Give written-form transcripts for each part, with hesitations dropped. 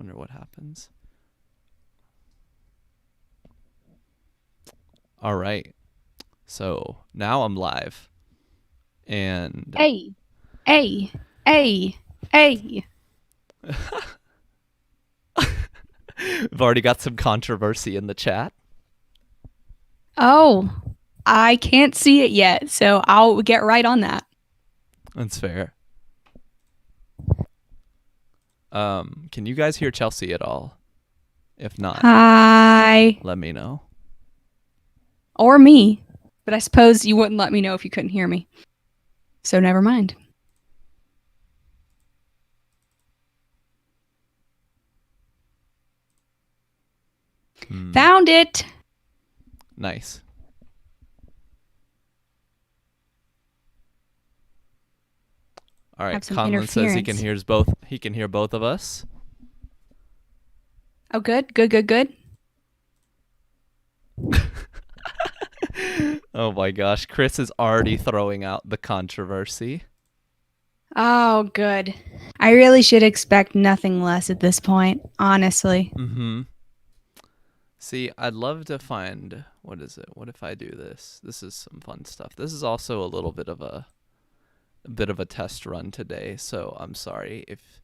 Wonder what happens. All right. So now I'm live. And Hey, hey, hey, hey. we've already got some controversy in the chat. Oh, I can't see it yet, so I'll get right on that. That's fair. Can you guys hear Chelsea at all? If not, Hi. let me know. Or me. But I suppose you wouldn't let me know if you couldn't hear me. So never mind. Found it. Nice. All right. Have some Conlon says he can interference. hear both of us. Oh, good, good, good, good. Oh my gosh, Chris is already throwing out the controversy. Oh, good. I really should expect nothing less at this point, honestly. Mm-hmm. See, I'd love to find, what is it? What if I do this? This is some fun stuff. This is also a little bit of a test run today, so I'm sorry if,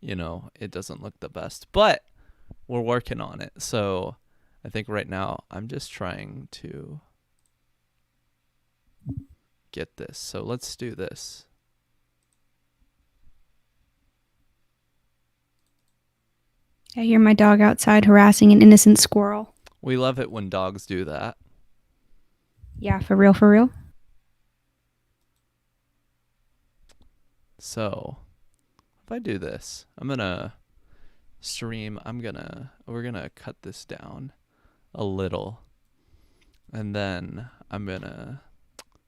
it doesn't look the best. But we're working on it. So I think right now I'm just trying to get this. So let's do this. I hear my dog outside harassing an innocent squirrel. We love it when dogs do that. Yeah, for real, for real. So if I do this, I'm gonna stream. We're gonna cut this down a little, and then I'm gonna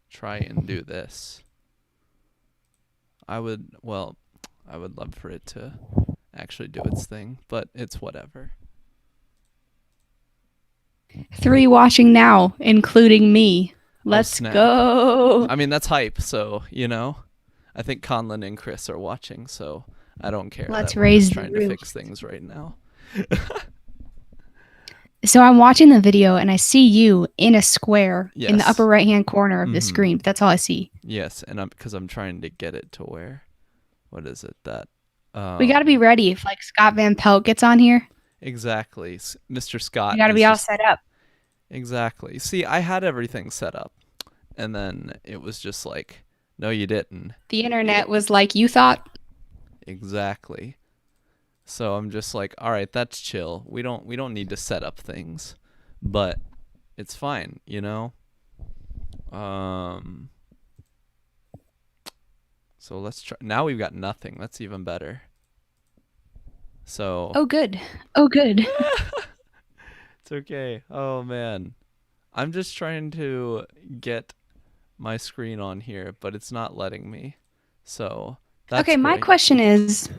try and do this. I would love for it to actually do its thing, but it's whatever. 3 watching now, including me. Let's go. I mean, that's hype, so, I think Conlon and Chris are watching, so I don't care Let's that we're just raise the trying to roof. fix things right now. So I'm watching the video and I see you in a square in the Yes. upper right-hand corner of the screen. That's all I see. Yes, and because I'm trying to get it to where, what is it that? We got to be ready if like Scott Van Pelt gets on here. Exactly, Mr. Scott. We got to be all set up. Exactly. See, I had everything set up, and then it was just like, no, you didn't. The internet was like you thought. Exactly. So I'm just like, all right, that's chill. We don't need to set up things, but it's fine, So let's try. Now we've got nothing. That's even better. So. Oh good. Oh good. It's okay. Oh man. I'm just trying to get my screen on here, but it's not letting me. So that's okay, my great. question is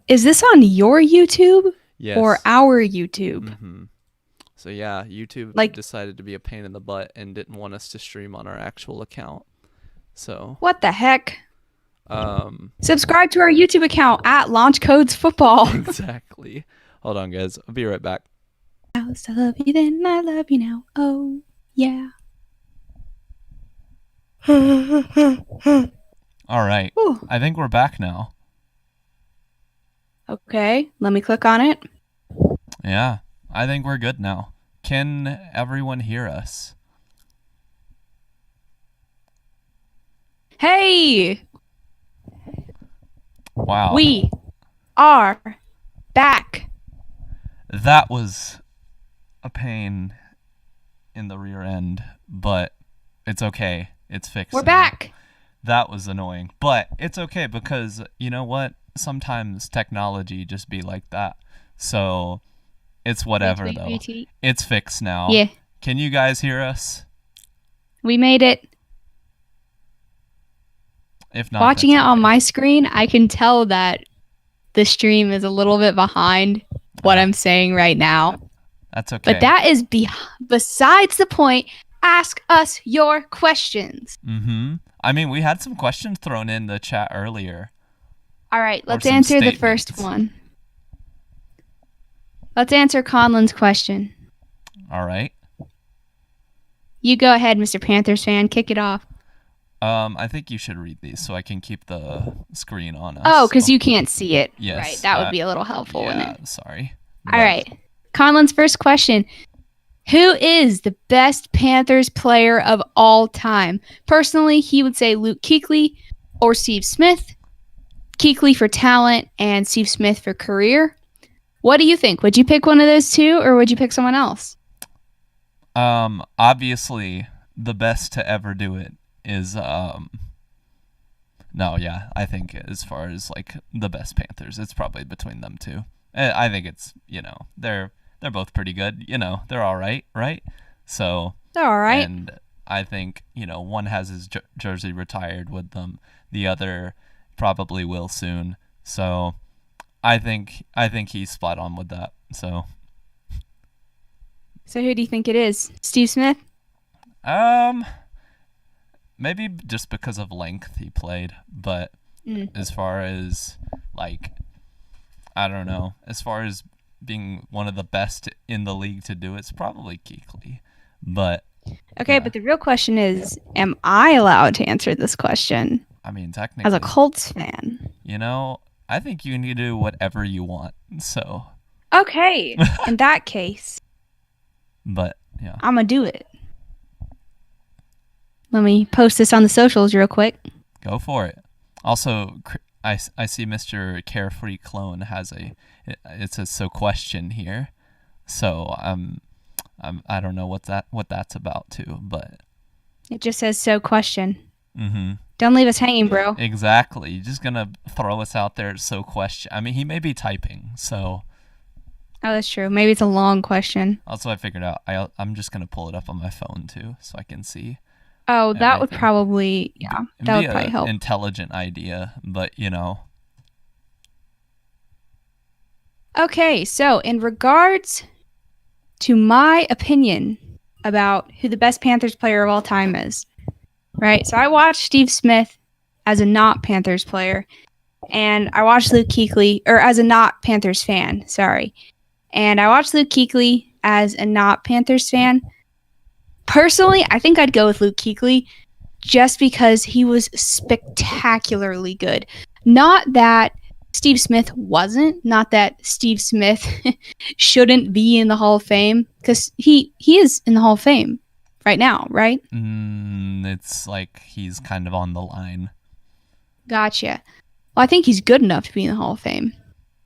this on your YouTube Yes. or our YouTube? Mm-hmm. So yeah, YouTube decided to be a pain in the butt and didn't want us to stream on our actual account. So what the heck? Subscribe to our YouTube account at Launch Codes Football. Exactly. Hold on, guys. I'll be right back. I love you then, I love you now. Oh yeah. All right. Ooh. I think we're back now. Okay, let me click on it. Yeah, I think we're good now. Can everyone hear us? Hey! Wow. We are back. That was a pain in the rear end, but it's okay. It's fixed. We're back. That was annoying, but it's okay because you know what? Sometimes technology just be like that. So it's whatever though. It's fixed now. Yeah. Can you guys hear us? We made it. If not, watching it on my screen, I can tell that the stream is a little bit behind what I'm saying right now. That's okay. But that is besides the point. Ask us your questions. Mm-hmm. I mean, we had some questions thrown in the chat earlier. All right, let's answer the first one. Let's answer Conlon's question. All right. You go ahead, Mr. Panthers fan. Kick it off. I think you should read these so I can keep the screen on Oh, us. because you can't see it. Yes. Right. That would be a little helpful, wouldn't Yeah, it? sorry. All right. Conlon's first question. Who is the best Panthers player of all time? Personally, he would say Luke Kuechly or Steve Smith. Kuechly for talent and Steve Smith for career. What do you think? Would you pick one of those two or would you pick someone else? Obviously, the best to ever do it is no, yeah, I think as far as like the best Panthers, it's probably between them two. I think it's, they're both pretty good. They're all right, right? So They're all right. And I think one has his jersey retired with them, the other probably will soon. So I think he's spot on with that. So who do you think it is? Steve Smith? Maybe just because of length he played, but as far as like, I don't know, as far as being one of the best in the league to do it's probably Kuechly. But okay, but the real question is, am I allowed to answer this question? I mean, technically, as a Colts fan, I think you can do whatever you want. So okay, in that case, but yeah, I'm gonna do it. Let me post this on the socials real quick. Go for it. Also, I see Mr. Carefree Clone has it says so question here. So I don't know what that's about too, but it just says so question. Mm-hmm. Don't leave us hanging, bro. Exactly. You're just gonna throw us out there so question. I mean, he may be typing, so. Oh, that's true. Maybe it's a long question. Also, I figured out I'm just gonna pull it up on my phone too, so I can see. Oh, that would probably that would probably help. Intelligent idea, but Okay, so in regards to my opinion about who the best Panthers player of all time is, right? So I watched Steve Smith as a not Panthers player, and I watched Luke Kuechly, or as a not Panthers fan, sorry. And I watched Luke Kuechly as a not Panthers fan. Personally, I think I'd go with Luke Kuechly just because he was spectacularly good. Not that Steve Smith wasn't, not that Steve Smith shouldn't be in the Hall of Fame, because he is in the Hall of Fame right now, right? It's like he's kind of on the line. Gotcha. Well, I think he's good enough to be in the Hall of Fame.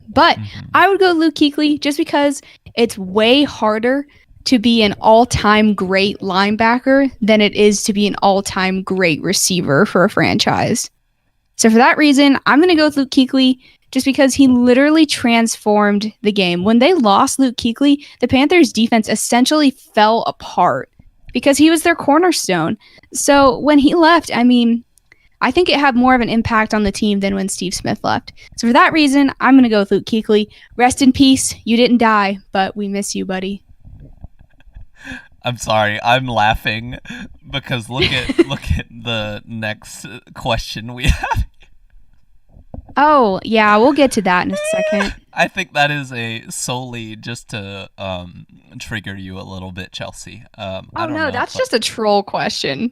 But I would go Luke Kuechly just because it's way harder to be an all-time great linebacker than it is to be an all-time great receiver for a franchise. So for that reason, I'm going to go with Luke Kuechly just because he literally transformed the game. When they lost Luke Kuechly, the Panthers defense essentially fell apart because he was their cornerstone. So when he left, I mean, I think it had more of an impact on the team than when Steve Smith left. So for that reason, I'm going to go with Luke Kuechly. Rest in peace. You didn't die, but we miss you, buddy. I'm sorry, I'm laughing because look at the next question we have. Oh, yeah, we'll get to that in a second. I think that is a solely just to trigger you a little bit, Chelsea. I don't know, that's just a troll question.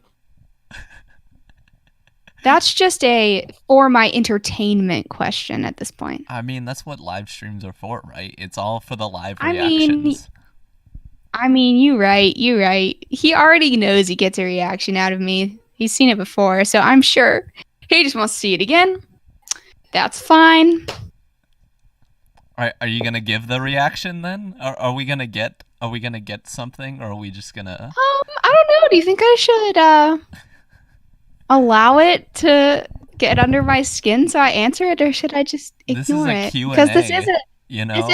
That's just a for my entertainment question at this point. I mean, that's what live streams are for, right? It's all for the live reactions. I mean, you're right. He already knows he gets a reaction out of me. He's seen it before, so I'm sure he just wants to see it again. That's fine. Are you gonna give the reaction then? Are we gonna get something, or are we just gonna? I don't know. Do you think I should allow it to get under my skin so I answer it, or should I just ignore it? Because this is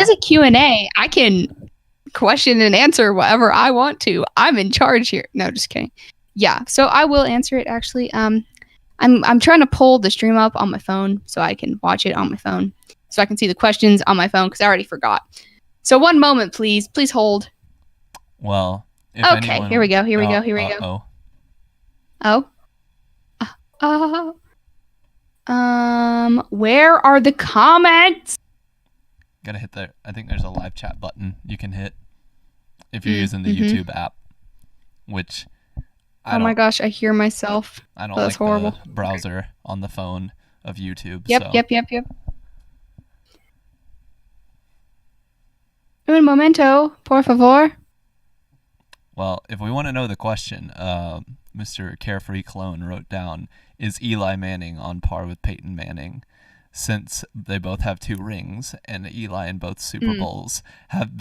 a Q&A. I can question and answer whatever I want to. I'm in charge here. No, just kidding. Yeah, so I will answer it actually. I'm trying to pull the stream up on my phone so I can watch it on my phone. So I can see the questions on my phone because I already forgot. So one moment, please. Please hold. Well, okay, here we go. Where are the comments? Gotta hit the. I think there's a live chat button you can hit if you're using the YouTube app, which oh my gosh, I hear myself. I don't That's like horrible. the browser on the phone of YouTube. Yep, so. yep. Un momento, por favor. Well, if we want to know the question, Mr. Carefree Clone wrote down, is Eli Manning on par with Peyton Manning? Since they both have 2 rings, and Eli in both Super Bowls have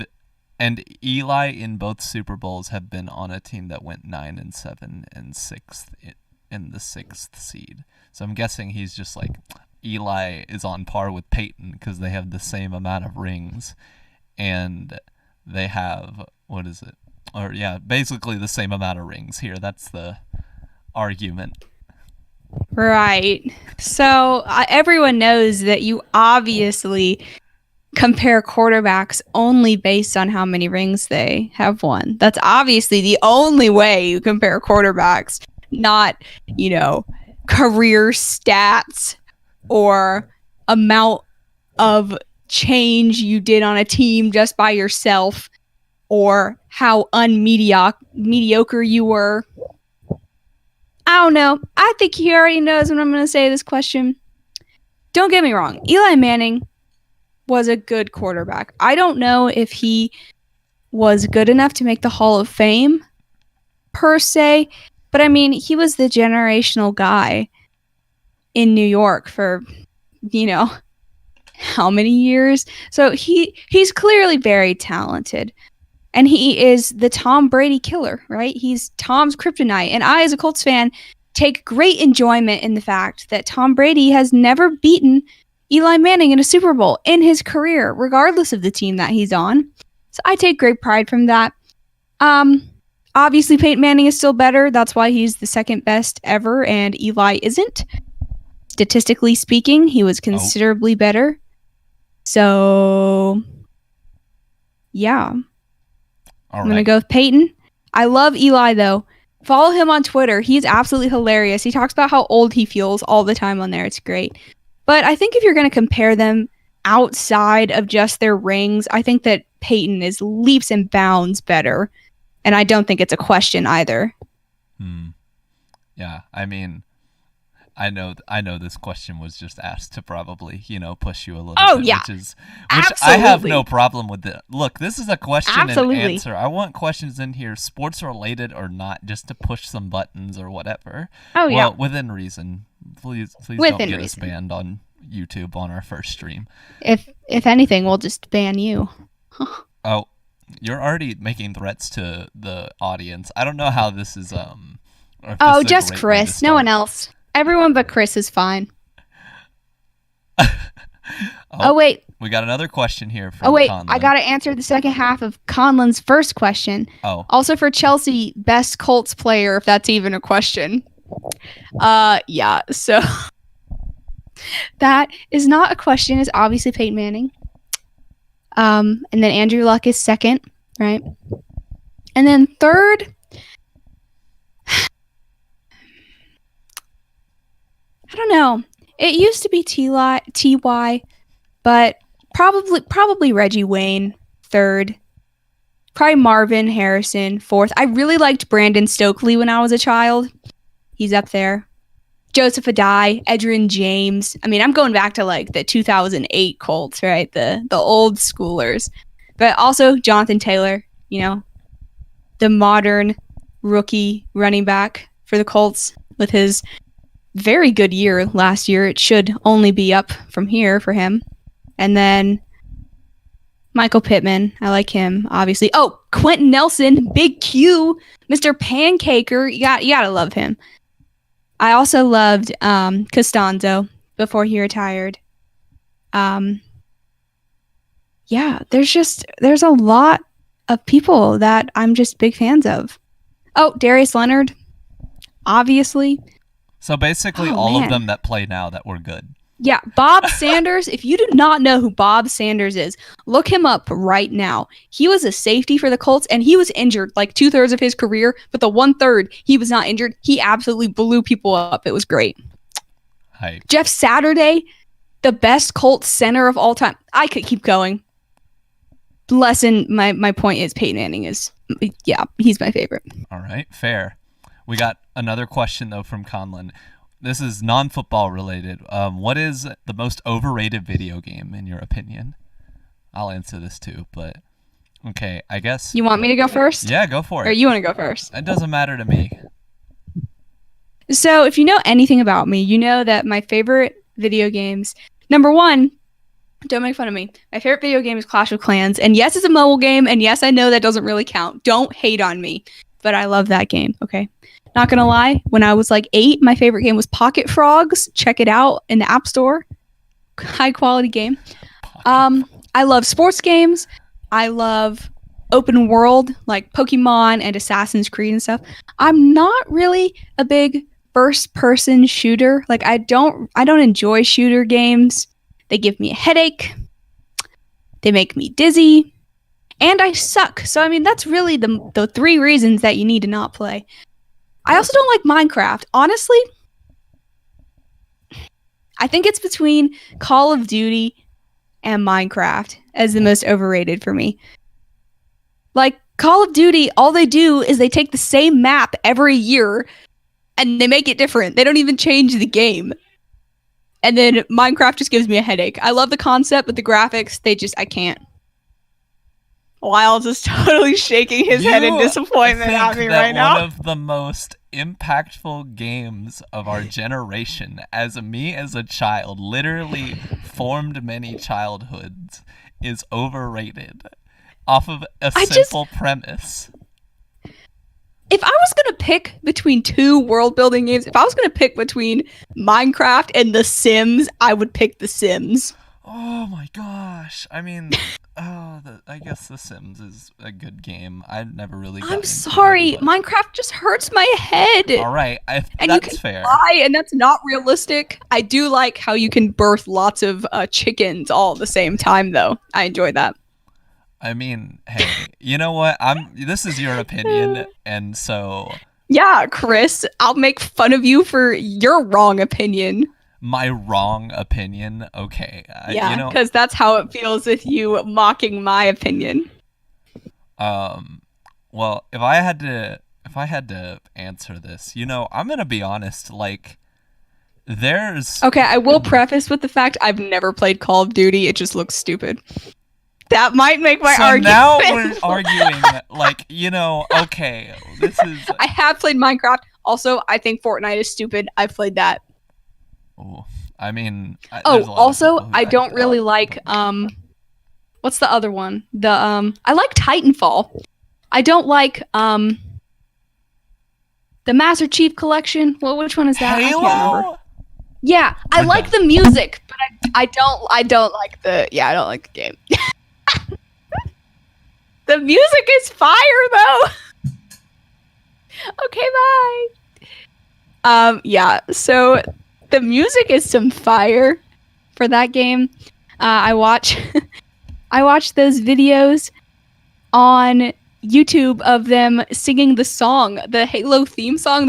been on a team that went 9-7 and 6th in the 6th seed. So I'm guessing he's just like, Eli is on par with Peyton because they have the same amount of rings, and they have, what is it? Or yeah, basically the same amount of rings here. That's the argument. Right. So everyone knows that you obviously compare quarterbacks only based on how many rings they have won. That's obviously the only way you compare quarterbacks, not, career stats or amount of change you did on a team just by yourself, or how mediocre you were. I don't know. I think he already knows what I'm going to say this question. Don't get me wrong. Eli Manning was a good quarterback. I don't know if he was good enough to make the Hall of Fame, per se. But, I mean, he was the generational guy in New York for, how many years? So he's clearly very talented. And he is the Tom Brady killer, right? He's Tom's kryptonite. And I, as a Colts fan, take great enjoyment in the fact that Tom Brady has never beaten Eli Manning in a Super Bowl in his career, regardless of the team that he's on. So I take great pride from that. Obviously, Peyton Manning is still better. That's why he's the second best ever, and Eli isn't. Statistically speaking, he was considerably better. So, yeah. I'm going to go with Peyton. I love Eli, though. Follow him on Twitter. He's absolutely hilarious. He talks about how old he feels all the time on there. It's great. But I think if you're going to compare them outside of just their rings, I think that Peyton is leaps and bounds better. And I don't think it's a question either. Yeah, I mean, I know this question was just asked to probably, push you a little bit. Yeah. Which I have no problem with it. Look, this is a question and answer. I want questions in here, sports related or not, just to push some buttons or whatever. Well, within reason. Please don't get us banned on YouTube on our first stream. If anything, we'll just ban you. Oh, you're already making threats to the audience. I don't know how this is just Chris. No one else. Everyone but Chris is fine. Wait. We got another question here from Conlon. I got to answer the second half of Conlon's first question. Also for Chelsea, best Colts player, if that's even a question. Yeah, so that is not a question. It's obviously Peyton Manning. And then Andrew Luck is second, right? And then third, I don't know. It used to be T.Y., but probably Reggie Wayne third. Probably Marvin Harrison fourth. I really liked Brandon Stokely when I was a child. He's up there. Joseph Adai, Edgerrin James. I mean, I'm going back to like the 2008 Colts, right? The old schoolers. But also Jonathan Taylor, the modern rookie running back for the Colts with his very good year last year. It should only be up from here for him. And then Michael Pittman. I like him, obviously. Oh, Quentin Nelson, Big Q, Mr. Pancaker. You gotta love him. I also loved Costanzo before he retired. Yeah, there's a lot of people that I'm just big fans of. Oh, Darius Leonard, obviously. So basically all of them that play now that were good. Yeah, Bob Sanders. If you do not know who Bob Sanders is, look him up right now. He was a safety for the Colts, and he was injured like 2/3 of his career, but the 1/3 he was not injured. He absolutely blew people up. It was great. Hype. Jeff Saturday, the best Colts center of all time. I could keep going. lesson. My point is Peyton Manning is, yeah, he's my favorite. All right, fair. We got another question though from Conlon. This is non-football related. What is the most overrated video game in your opinion? I'll answer this too, but okay, I guess. You want me to go first? Yeah, go for it. Or you want to go first? It doesn't matter to me. So if you know anything about me, you know that my favorite video games, number one, don't make fun of me. My favorite video game is Clash of Clans. And yes, it's a mobile game. And yes, I know that doesn't really count. Don't hate on me. But I love that game. Okay. Not going to lie. When I was like 8, my favorite game was Pocket Frogs. Check it out in the App Store. High quality game. I love sports games. I love open world like Pokemon and Assassin's Creed and stuff. I'm not really a big first person shooter. Like I don't enjoy shooter games. They give me a headache. They make me dizzy. And I suck. So I mean that's really the 3 reasons that you need to not play. I also don't like Minecraft. Honestly, I think it's between Call of Duty and Minecraft as the most overrated for me. Like Call of Duty, all they do is they take the same map every year and they make it different. They don't even change the game. And then Minecraft just gives me a headache. I love the concept, but the graphics, I can't. Lyles is totally shaking his head in disappointment at me right now. One of the most impactful games of our generation, as a child, literally formed many childhoods, is overrated off of a simple premise. If I was going to pick between 2 world building games, if I was going to pick between Minecraft and The Sims, I would pick The Sims. Oh my gosh. I mean, I guess The Sims is a good game. I never really got I'm sorry. it, Minecraft just hurts my head. All right. That's fair. Fly, and that's not realistic. I do like how you can birth lots of chickens all at the same time, though. I enjoy that. I mean, hey, you know what? This is your opinion, and so... Yeah, Chris, I'll make fun of you for your wrong opinion. My wrong opinion? Okay. Yeah, because that's how it feels with you mocking my opinion. Well, if I had to answer this, I'm gonna be honest. Like, there's... Okay, I will preface with the fact I've never played Call of Duty. It just looks stupid. That might make my argument. So now we're arguing, like, okay, this is... I have played Minecraft. Also, I think Fortnite is stupid. I've played that. Oh, I mean... also, I don't really like, what's the other one? I like Titanfall. I don't like, the Master Chief Collection. Well, which one is that? Halo? I can't remember. Yeah, I like the music, but I don't like the game. The music is fire, though. Okay, bye. Yeah, so the music is some fire for that game. I watch those videos on YouTube of them singing the song, the Halo theme song,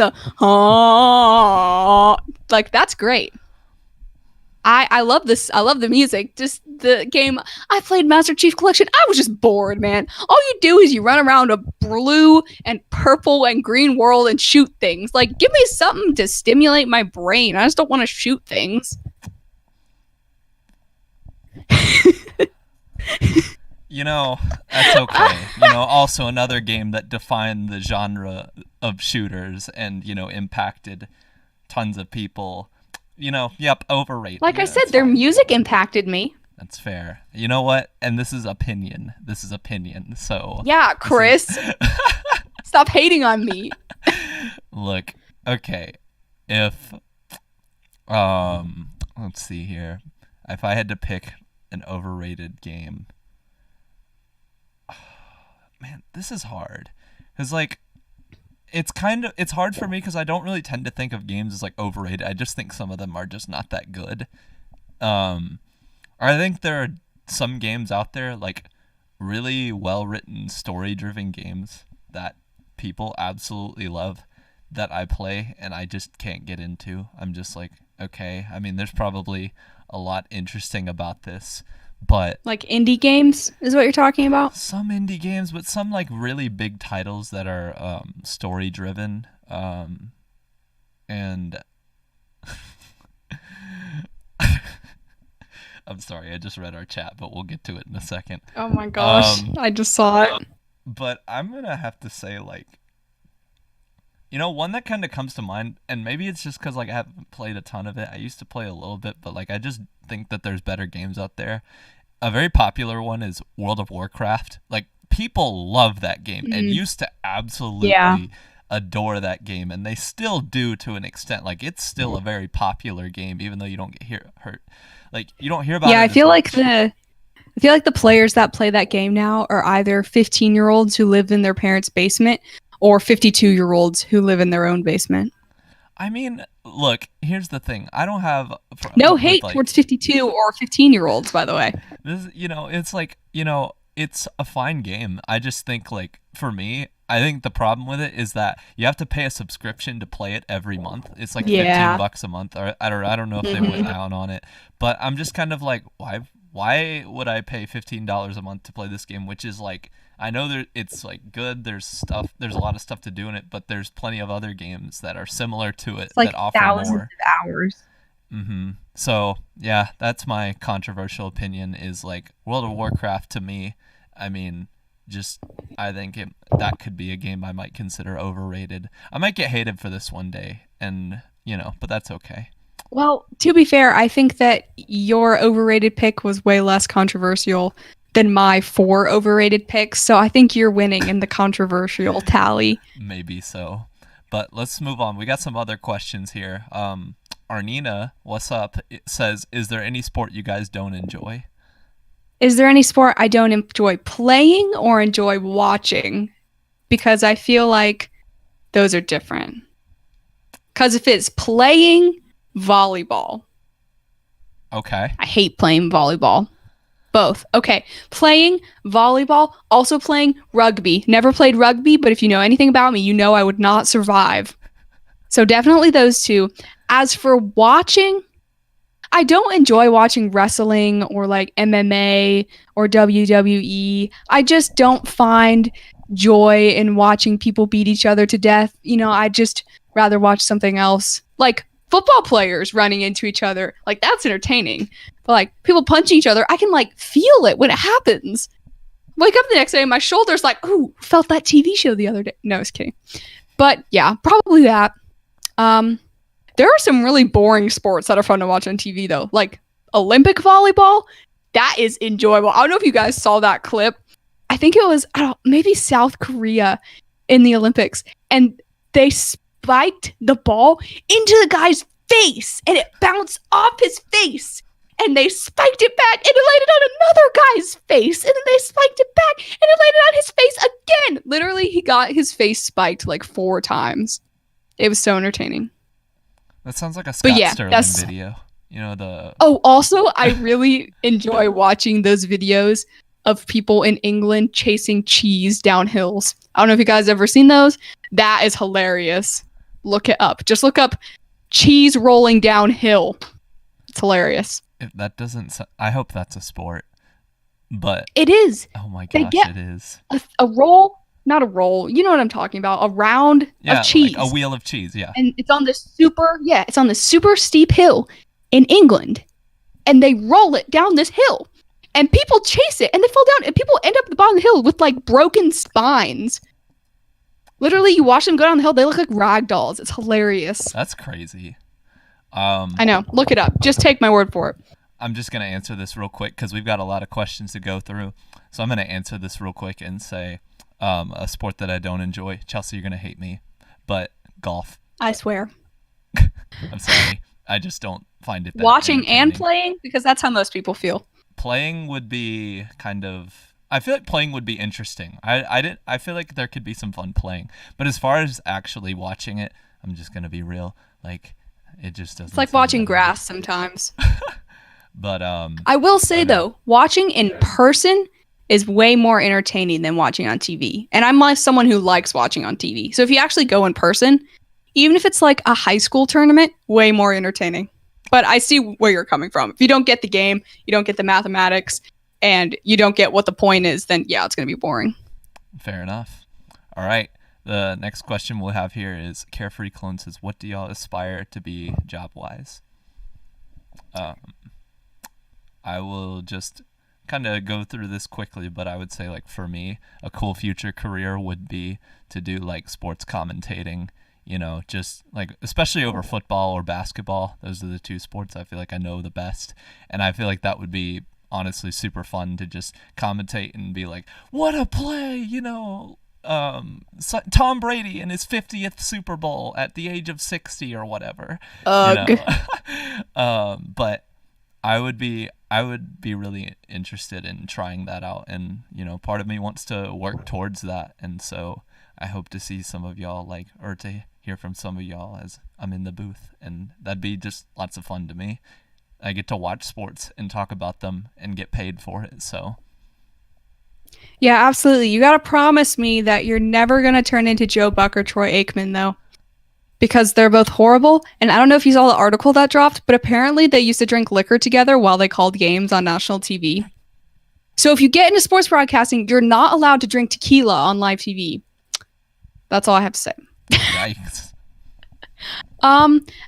like that's great. I love this. I love the music. Just the game. I played Master Chief Collection. I was just bored, man. All you do is you run around a blue and purple and green world and shoot things. Like, give me something to stimulate my brain. I just don't want to shoot things. That's okay. Also another game that defined the genre of shooters and, impacted tons of people. Yep, overrated. Like I said, their music impacted me. That's fair. You know what? And this is opinion. So yeah, Chris, stop hating on me. Look, okay. If let's see here. If I had to pick an overrated game, man, this is hard. Cuz like it's hard for me because I don't really tend to think of games as like overrated. I just think some of them are just not that good. I think there are some games out there, like really well-written, story-driven games that people absolutely love that I play and I just can't get into. I'm just like, okay. I mean, there's probably a lot interesting about this, But Like indie games is what you're talking about? some indie games, but some like really big titles that are story driven. And I'm sorry, I just read our chat, but we'll get to it in a second. Oh my gosh. I just saw it. But I'm gonna have to say, like, one that kind of comes to mind, and maybe it's just because like I haven't played a ton of it. I used to play a little bit, but like I just think that there's better games out there. A very popular one is World of Warcraft. Like, people love that game and used to absolutely adore that game, and they still do to an extent. Like, it's still a very popular game, even though you don't get hurt. Like, you don't hear about it. Yeah, I feel like the players that play that game now are either 15-year-olds who live in their parents' basement or 52-year-olds who live in their own basement. I mean, look, here's the thing. I don't have no hate towards 52 or 15-year-olds, by the way. This, it's like, it's a fine game. I just think, like, for me, I think the problem with it is that you have to pay a subscription to play it every month. It's like $15 a month, or I don't know if they went down on it, but I'm just kind of like, why would I pay $15 a month to play this game? Which is like, I know it's like good. There's a lot of stuff to do in it, but there's plenty of other games that are similar to it like that offer thousands more of hours. So yeah, that's my controversial opinion. Is like World of Warcraft to me. I mean, I think that could be a game I might consider overrated. I might get hated for this one day, and but that's okay. Well, to be fair, I think that your overrated pick was way less controversial than my 4 overrated picks, so I think you're winning in the controversial tally. Maybe so. But let's move on. We got some other questions here. Arnina, what's up? It says, is there any sport you guys don't enjoy? Is there any sport I don't enjoy playing or enjoy watching? Because I feel like those are different. Because if it's playing, volleyball. Okay. I hate playing volleyball. Both. Okay. Playing volleyball, also playing rugby. Never played rugby, but if you know anything about me, you know I would not survive. So definitely those two. As for watching, I don't enjoy watching wrestling or like MMA or WWE. I just don't find joy in watching people beat each other to death. I just rather watch something else. Like football players running into each other. Like, that's entertaining. But like people punching each other, I can like feel it when it happens. Wake up the next day and my shoulder's like, ooh, felt that TV show the other day. No, I was kidding. But yeah, probably that. There are some really boring sports that are fun to watch on TV though. Like Olympic volleyball, that is enjoyable. I don't know if you guys saw that clip. I think it was maybe South Korea in the Olympics, and they spiked the ball into the guy's face, and it bounced off his face, and they spiked it back, and it landed on another guy's face, and then they spiked it back, and it landed on his face again. Literally, he got his face spiked like 4 times. It was so entertaining. That sounds like a Scott Sterling video. Oh, also, I really enjoy watching those videos of people in England chasing cheese down hills. I don't know if you guys ever seen those. That is hilarious. Look it up. Just look up cheese rolling downhill. It's hilarious. If that doesn't, I hope that's a sport. But it is. Oh my gosh, it is. A roll, not a roll. You know what I'm talking about? A round of cheese. Like a wheel of cheese. Yeah. And it's on this super steep hill in England, and they roll it down this hill, and people chase it, and they fall down, and people end up at the bottom of the hill with like broken spines. Literally, you watch them go down the hill, they look like rag dolls. It's hilarious. That's crazy. I know. Look it up. Just take my word for it. I'm just going to answer this real quick because we've got a lot of questions to go through. So I'm going to answer this real quick and say a sport that I don't enjoy. Chelsea, you're going to hate me, but golf. I swear. I'm sorry. I just don't find it that watching and playing, because that's how most people feel. Playing would be kind of... I feel like playing would be interesting. I feel like there could be some fun playing. But as far as actually watching it, I'm just going to be real. Like, it just doesn't... It's like watching grass sometimes. But I will say though, watching in person is way more entertaining than watching on TV. And I'm like someone who likes watching on TV. So if you actually go in person, even if it's like a high school tournament, way more entertaining. But I see where you're coming from. If you don't get the game, you don't get the mathematics, and you don't get what the point is, then yeah, it's going to be boring. Fair enough. All right. The next question we'll have here is Carefree Clone says, what do y'all aspire to be job-wise? I will just kind of go through this quickly, but I would say, like, for me, a cool future career would be to do, like, sports commentating, you know, just, like, especially over football or basketball. Those are the two sports I feel like I know the best. And I feel like that would be honestly super fun to just commentate and be like, what a play, you know, Tom Brady in his 50th Super Bowl at the age of 60 or whatever. Ugh. You know? But I would be really interested in trying that out, and you know, part of me wants to work towards that, and so I hope to see some of y'all, like, or to hear from some of y'all as I'm in the booth, and that'd be just lots of fun to me. I get to watch sports and talk about them and get paid for it, so. Yeah, absolutely. You got to promise me that you're never going to turn into Joe Buck or Troy Aikman, though. Because they're both horrible. And I don't know if you saw the article that dropped, but apparently they used to drink liquor together while they called games on national TV. So if you get into sports broadcasting, you're not allowed to drink tequila on live TV. That's all I have to say. Yikes.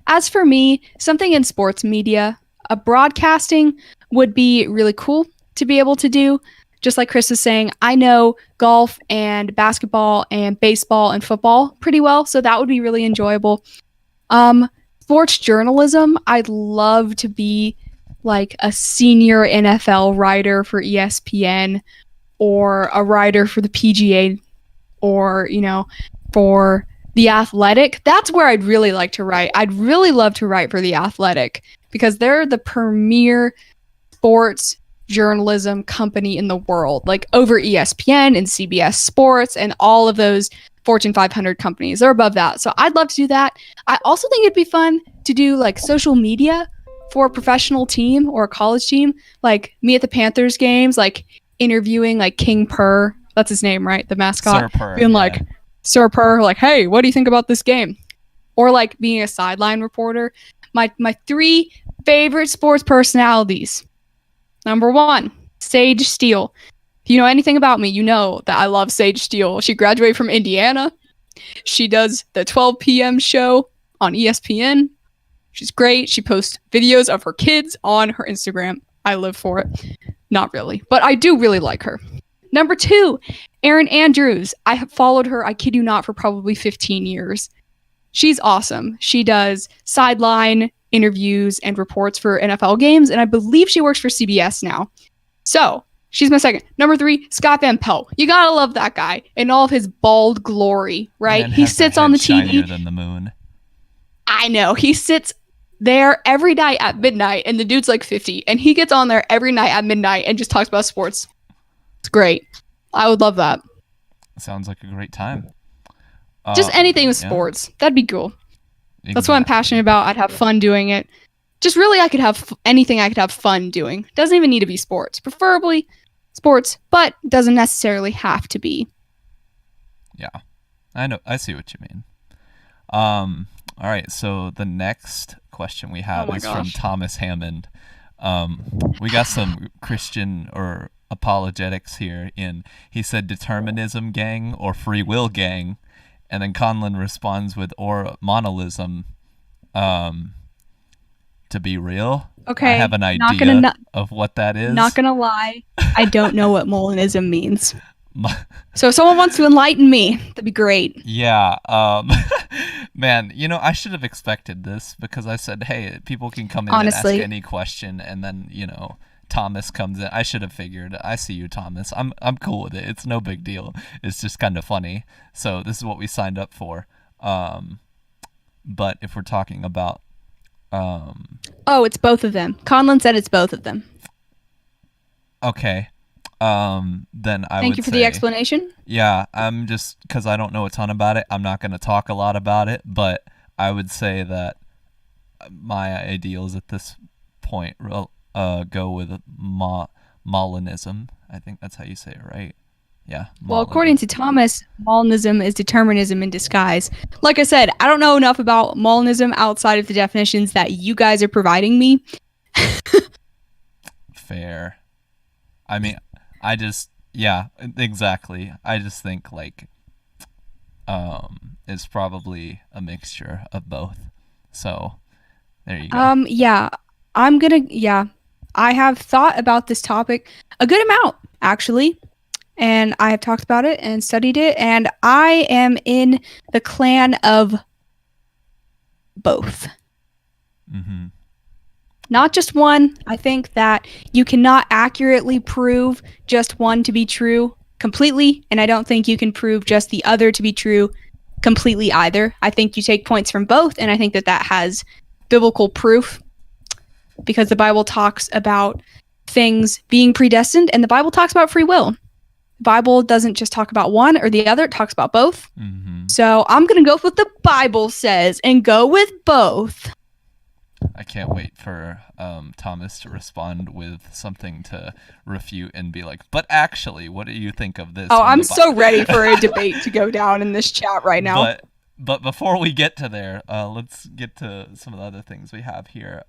As for me, something in sports media, broadcasting would be really cool to be able to do. Just like Chris was saying, I know golf and basketball and baseball and football pretty well, so that would be really enjoyable. Sports journalism, I'd love to be like a senior NFL writer for ESPN or a writer for the PGA or, you know, for The Athletic. That's where I'd really like to write. I'd really love to write for The Athletic because they're the premier sports journalism company in the world, like over ESPN and CBS Sports and all of those Fortune 500 companies. They're above that. So I'd love to do that. I also think it'd be fun to do like social media for a professional team or a college team, like me at the Panthers games, like interviewing like King Purr. That's his name, right? The mascot. Sir Purr, being yeah. like, Sir Purr, like, hey, what do you think about this game? Or like being a sideline reporter. My three favorite sports personalities. Number 1, Sage Steele. If you know anything about me, you know that I love Sage Steele. She graduated from Indiana. She does the 12 p.m. show on ESPN. She's great. She posts videos of her kids on her Instagram. I live for it. Not really, but I do really like her. Number 2, Erin Andrews. I have followed her, I kid you not, for probably 15 years. She's awesome. She does sideline interviews and reports for NFL games, and I believe she works for CBS now. So, she's my second. Number 3, Scott Van Pelt. You gotta love that guy in all of his bald glory, right? He sits on the TV. Shinier than the moon. I know. He sits there every night at midnight, and the dude's like 50, and he gets on there every night at midnight and just talks about sports. It's great. I would love that. Sounds like a great time. Just anything with sports. That'd be cool. Exactly. That's what I'm passionate about. I'd have fun doing it. Just really, I could have anything I could have fun doing. Doesn't even need to be sports. Preferably sports, but doesn't necessarily have to be. Yeah. I know. I see what you mean. All right. So the next question we have is from Thomas Hammond. We got some Christian or apologetics here he said determinism gang or free will gang, and then Conlon responds with or monolism to be real. Okay, I have an idea of what that is. Not gonna lie, I don't know what Molinism means. So if someone wants to enlighten me, that'd be great. Yeah. Man, you know, I should have expected this because I said, hey, people can come in and ask any question, and then, you know, Thomas comes in. I should have figured. I see you, Thomas. I'm cool with it. It's no big deal. It's just kind of funny. So this is what we signed up for. But if we're talking about oh, it's both of them. Conlon said it's both of them. Okay. Then I would Thank you for the explanation. Yeah, I'm just because I don't know a ton about it. I'm not going to talk a lot about it, but I would say that my ideals at this point go with Molinism. I think that's how you say it, right? Yeah. Well, according to Thomas, Molinism is determinism in disguise. Like I said, I don't know enough about Molinism outside of the definitions that you guys are providing me. Fair. I mean, I just, yeah, exactly. I just think like it's probably a mixture of both. So there you go. Yeah. I have thought about this topic a good amount, actually. And I have talked about it and studied it, and I am in the clan of both. Mm-hmm. Not just one. I think that you cannot accurately prove just one to be true completely, and I don't think you can prove just the other to be true completely either. I think you take points from both, and I think that that has biblical proof because the Bible talks about things being predestined, and the Bible talks about free will. The Bible doesn't just talk about one or the other, it talks about both. Mm-hmm. So I'm going to go with what the Bible says and go with both. I can't wait for Thomas to respond with something to refute and be like, but actually, what do you think of this? Oh, I'm so ready for a debate to go down in this chat right now. But before we get to there, let's get to some of the other things we have here.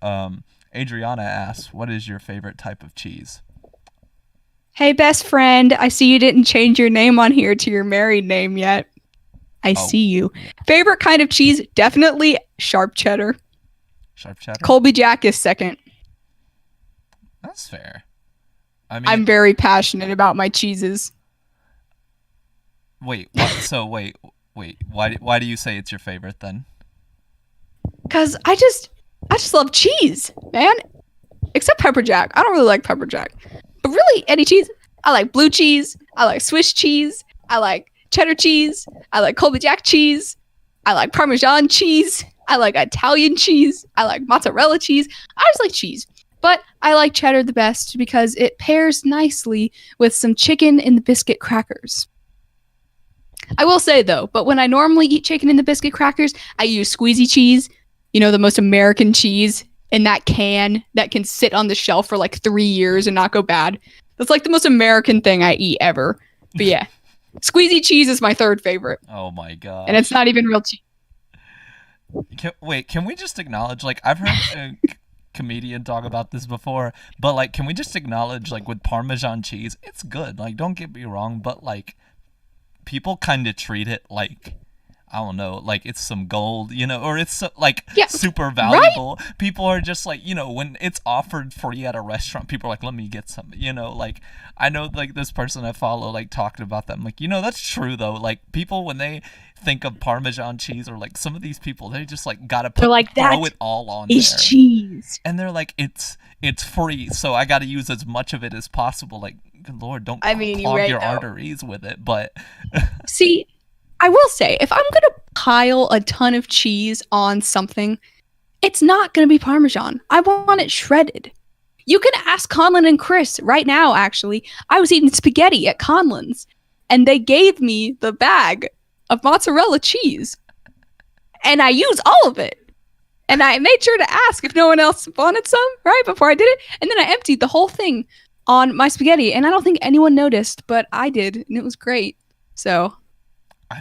Adriana asks, what is your favorite type of cheese? Hey, best friend, I see you didn't change your name on here to your married name yet. I see you. Favorite kind of cheese? Definitely sharp cheddar. Sharp cheddar? Colby Jack is second. That's fair. I mean, I'm very passionate about my cheeses. Wait, what? So wait. Why do you say it's your favorite then? Cause I just love cheese, man. Except pepper jack. I don't really like pepper jack. But really, any cheese. I like blue cheese. I like Swiss cheese. I like cheddar cheese. I like Colby Jack cheese. I like Parmesan cheese. I like Italian cheese. I like mozzarella cheese. I just like cheese. But I like cheddar the best because it pairs nicely with some chicken in the biscuit crackers. I will say, though, but when I normally eat chicken in the biscuit crackers, I use squeezy cheese. You know, the most American cheese in that can that can sit on the shelf for like 3 years and not go bad. That's like the most American thing I eat ever. But yeah, squeezy cheese is my third favorite. Oh my god! And it's not even real cheese. Can we just acknowledge, like, I've heard a comedian talk about this before, but like, can we just acknowledge, like, with Parmesan cheese, it's good. Like, don't get me wrong, but like, people kind of treat it like, I don't know, like it's some gold, you know, or it's so, like super valuable. Right? People are just like, you know, when it's offered free at a restaurant, people are like, let me get some, you know, like I know like this person I follow like talked about that. I'm like, you know, that's true though. Like people, when they think of Parmesan cheese or like some of these people, they just like gotta throw it all on there. It's cheese. And they're like, it's free, so I gotta use as much of it as possible. Like, good Lord, don't clog your arteries with it. But see, I will say, if I'm going to pile a ton of cheese on something, it's not going to be Parmesan. I want it shredded. You can ask Conlon and Chris right now, actually. I was eating spaghetti at Conlon's, and they gave me the bag of mozzarella cheese. And I used all of it. And I made sure to ask if no one else wanted some, right, before I did it. And then I emptied the whole thing on my spaghetti. And I don't think anyone noticed, but I did, and it was great. So...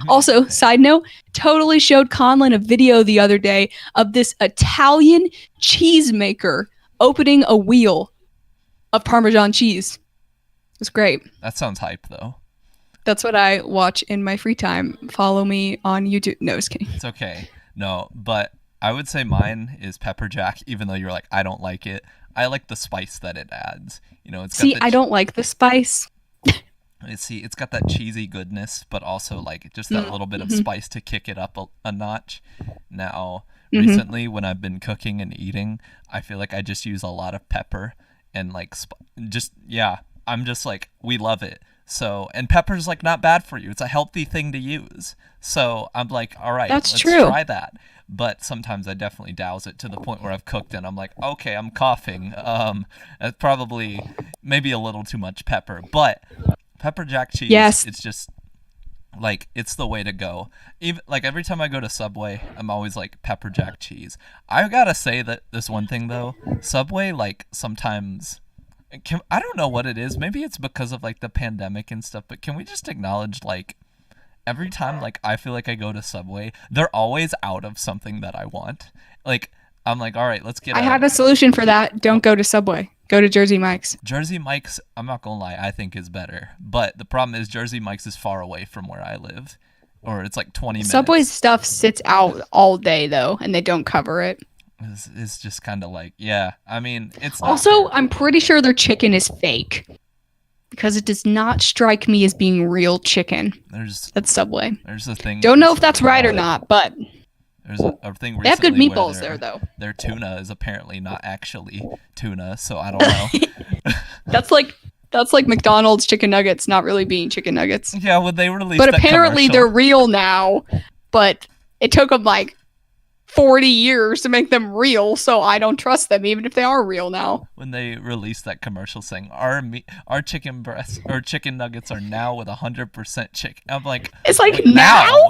Also, side note, totally showed Conlon a video the other day of this Italian cheesemaker opening a wheel of Parmesan cheese. It was great. That sounds hype, though. That's what I watch in my free time. Follow me on YouTube. No, just kidding. It's okay. No, but I would say mine is pepper jack, even though you're like, I don't like it. I like the spice that it adds. You know, I don't like the spice. It's got that cheesy goodness, but also like just that little bit of spice to kick it up a notch. Now, recently when I've been cooking and eating, I feel like I just use a lot of pepper and like I'm just like, we love it. So, and pepper's like not bad for you. It's a healthy thing to use. So I'm like, all right, let's try that. But sometimes I definitely douse it to the point where I've cooked and I'm like, okay, I'm coughing. That's probably maybe a little too much pepper, but pepper jack cheese, it's just like, it's the way to go. Even like every time I go to Subway, I'm always like pepper jack cheese. I gotta say that this one thing though, Subway like sometimes I don't know what it is. Maybe it's because of like the pandemic and stuff, but can we just acknowledge like every time like I feel like I go to Subway, they're always out of something that I want. Like I'm like, all right, let's get. I have a solution for that. Don't go to Subway. Go to Jersey Mike's. Jersey Mike's, I'm not gonna lie, I think is better. But the problem is Jersey Mike's is far away from where I live, or it's like 20 minutes. Subway's stuff sits out all day though, and they don't cover it. It's just kind of like, yeah. I mean, it's also. I'm pretty sure their chicken is fake. Because it does not strike me as being real chicken. That's Subway. There's a thing. Don't know if that's right or not, but there's a thing. They have good meatballs there, though. Their tuna is apparently not actually tuna, so I don't know. That's like McDonald's chicken nuggets not really being chicken nuggets. Yeah, when they released. But apparently they're real now. But it took them like 40 years to make them real, so I don't trust them even if they are real now. When they released that commercial saying our chicken breasts or chicken nuggets are now with 100% chicken, I'm like, it's like now?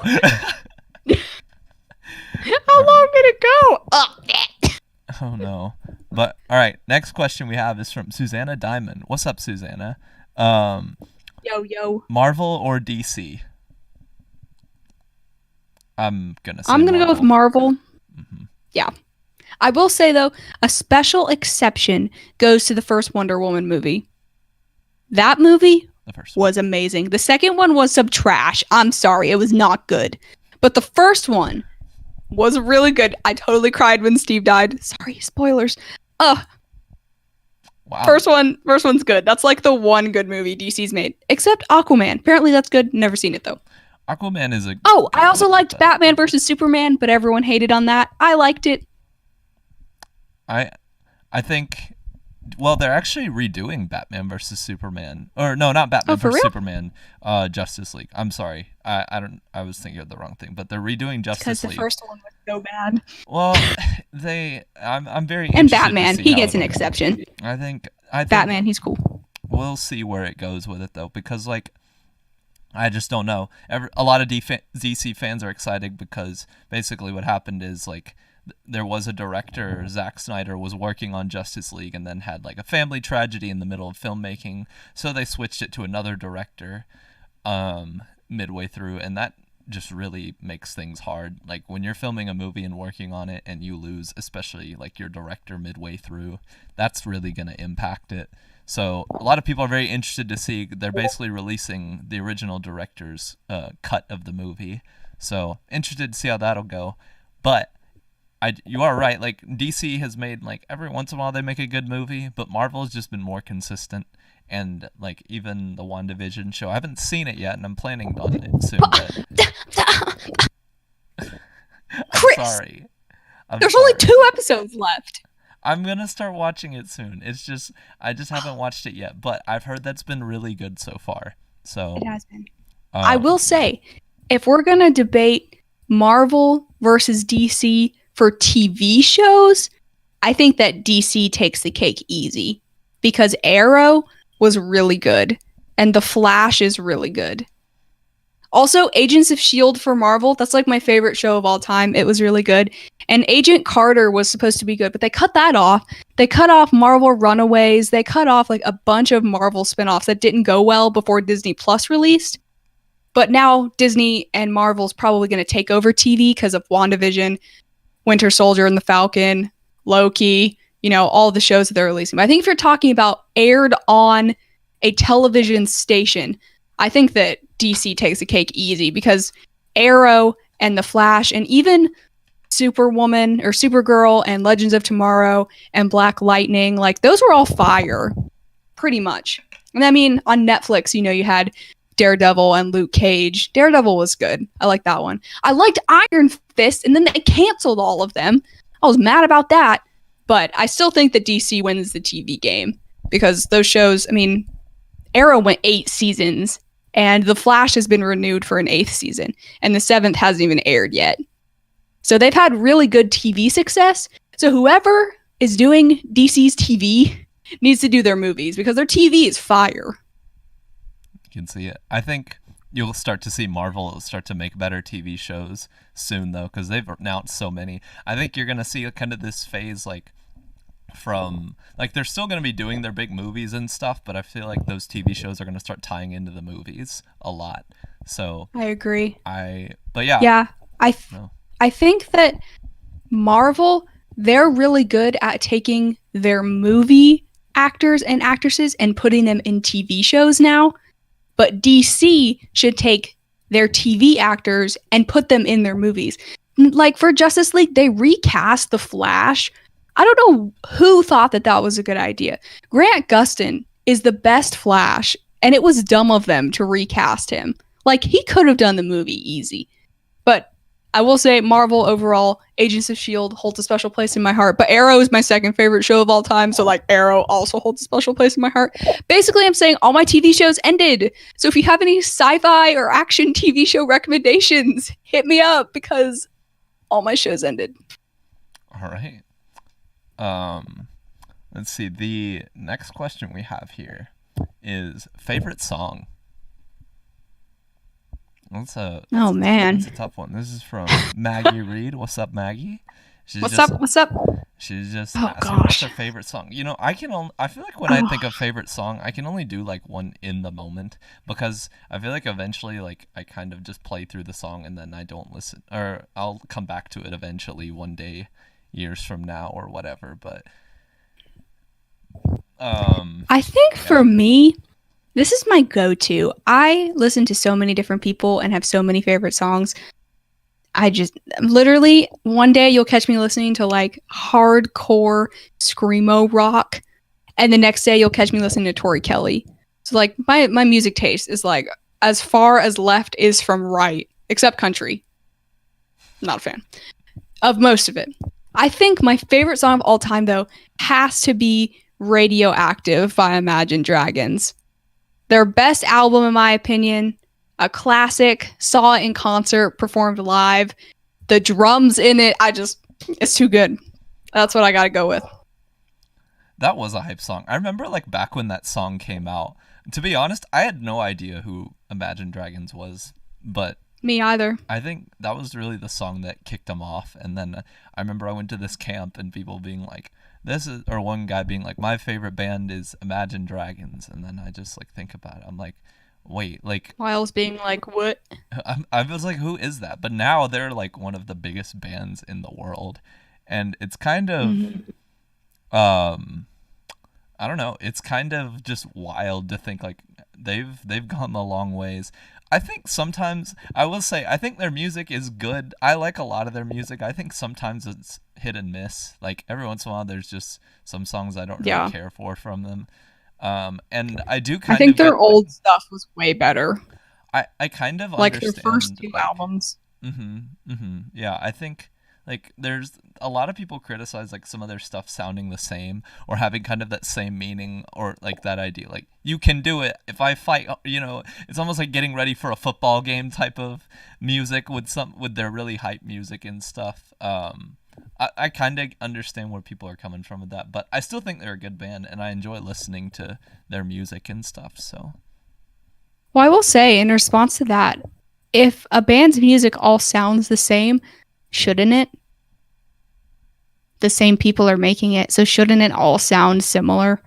How long did it go? Oh no. But all right, next question we have is from Susanna Diamond. What's up, Susanna? Yo. Marvel or DC? I'm gonna go with Marvel. Mm-hmm. Yeah. I will say, though, a special exception goes to the first Wonder Woman movie. That movie was amazing. The second one was some trash. I'm sorry. It was not good. But the first one was really good. I totally cried when Steve died. Sorry, spoilers. Wow. First one's good. That's like the one good movie DC's made. Except Aquaman. Apparently that's good. Never seen it, though. Aquaman is a... Oh, I also liked Batman versus Superman, but everyone hated on that. I liked it. I think... Well, they're actually redoing Batman versus Superman. Or, no, not Batman versus Superman. Justice League. I'm sorry. I was thinking of the wrong thing. But they're redoing Justice League. Because the first one was so bad. Well, I'm very interested And Batman, to see he gets an exception. I think Batman, he's cool. We'll see where it goes with it, though. Because, like... I just don't know. A lot of DC fans are excited because basically what happened is like there was a director, Zack Snyder, was working on Justice League and then had like a family tragedy in the middle of filmmaking, so they switched it to another director midway through, and that just really makes things hard. Like when you're filming a movie and working on it and you lose, especially like your director midway through, that's really going to impact it. So a lot of people are very interested to see. They're basically releasing the original director's cut of the movie. So interested to see how that'll go. But you are right. Like DC has made like every once in a while they make a good movie, but Marvel has just been more consistent. And like even the WandaVision show, I haven't seen it yet, and I'm planning on it soon. Chris, sorry. There's only 2 episodes left. I'm gonna start watching it soon. It's just I just haven't watched it yet, but I've heard that's been really good so far. So it has been. I will say, if we're gonna debate Marvel versus DC for TV shows, I think that DC takes the cake easy because Arrow was really good and The Flash is really good. Also, Agents of S.H.I.E.L.D. for Marvel, that's like my favorite show of all time. It was really good. And Agent Carter was supposed to be good, but they cut that off. They cut off Marvel Runaways. They cut off like a bunch of Marvel spinoffs that didn't go well before Disney Plus released. But now Disney and Marvel's probably going to take over TV because of WandaVision, Winter Soldier and the Falcon, Loki, all the shows that they're releasing. But I think if you're talking about aired on a television station, I think that DC takes the cake easy because Arrow and The Flash and even Superwoman or Supergirl and Legends of Tomorrow and Black Lightning, like those were all fire, pretty much. And I mean, on Netflix, you had Daredevil and Luke Cage. Daredevil was good. I like that one. I liked Iron Fist, and then they canceled all of them. I was mad about that, but I still think that DC wins the TV game because those shows, I mean, Arrow went 8 seasons. And The Flash has been renewed for an 8th season. And the 7th hasn't even aired yet. So they've had really good TV success. So whoever is doing DC's TV needs to do their movies because their TV is fire. You can see it. I think you'll start to see Marvel start to make better TV shows soon, though, because they've announced so many. I think you're going to see kind of this phase like from like they're still going to be doing their big movies and stuff, but I feel like those TV shows are going to start tying into the movies a lot. So I agree. but yeah. Yeah, No. I think that Marvel, they're really good at taking their movie actors and actresses and putting them in TV shows now. But DC should take their TV actors and put them in their movies. Like for Justice League, they recast the Flash. I don't know who thought that that was a good idea. Grant Gustin is the best Flash, and it was dumb of them to recast him. Like, he could have done the movie easy. But I will say, Marvel overall, Agents of S.H.I.E.L.D. holds a special place in my heart. But Arrow is my second favorite show of all time, so like Arrow also holds a special place in my heart. Basically, I'm saying all my TV shows ended. So if you have any sci-fi or action TV show recommendations, hit me up because all my shows ended. All right. Let's see. The next question we have here is favorite song. That's a tough one. This is from Maggie Reed. What's up, Maggie? What's up? She's just asking what's her favorite song. You know, I feel like when I think of favorite song, I can only do like one in the moment because I feel like eventually like I kind of just play through the song and then I don't listen, or I'll come back to it eventually one day, years from now or whatever. But I think for me, this is my go-to. I listen to so many different people and have so many favorite songs. I just literally one day you'll catch me listening to like hardcore screamo rock, and the next day you'll catch me listening to Tori Kelly. So like my music taste is like as far as left is from right, except country. Not a fan of most of it. I think my favorite song of all time though has to be Radioactive by Imagine Dragons. Their best album in my opinion. A classic, saw it in concert, performed live. The drums in it, it's too good. That's what I gotta go with. That was a hype song. I remember like back when that song came out. To be honest, I had no idea who Imagine Dragons was, but me either. I think that was really the song that kicked them off. And then I remember I went to this camp and people being like, one guy being like, my favorite band is Imagine Dragons. And then I just like think about it. I'm like, wait, like Miles being like, what? I was like, who is that? But now they're like one of the biggest bands in the world, and it's kind of I don't know, it's kind of just wild to think like they've gone a long ways. I think sometimes, I will say, I think their music is good. I like a lot of their music. I think sometimes it's hit and miss. Like every once in a while there's just some songs I don't really care for from them. And I do kind of think their old stuff was way better. I kind of like understand, their first two albums. Yeah, I think like there's a lot of people criticize like some of their stuff sounding the same or having kind of that same meaning or like that idea. Like you can do it if I fight. You know, it's almost like getting ready for a football game type of music with their really hype music and stuff. I kind of understand where people are coming from with that, but I still think they're a good band, and I enjoy listening to their music and stuff. So, well, I will say in response to that, if a band's music all sounds the same, shouldn't it? The same people are making it, so shouldn't it all sound similar?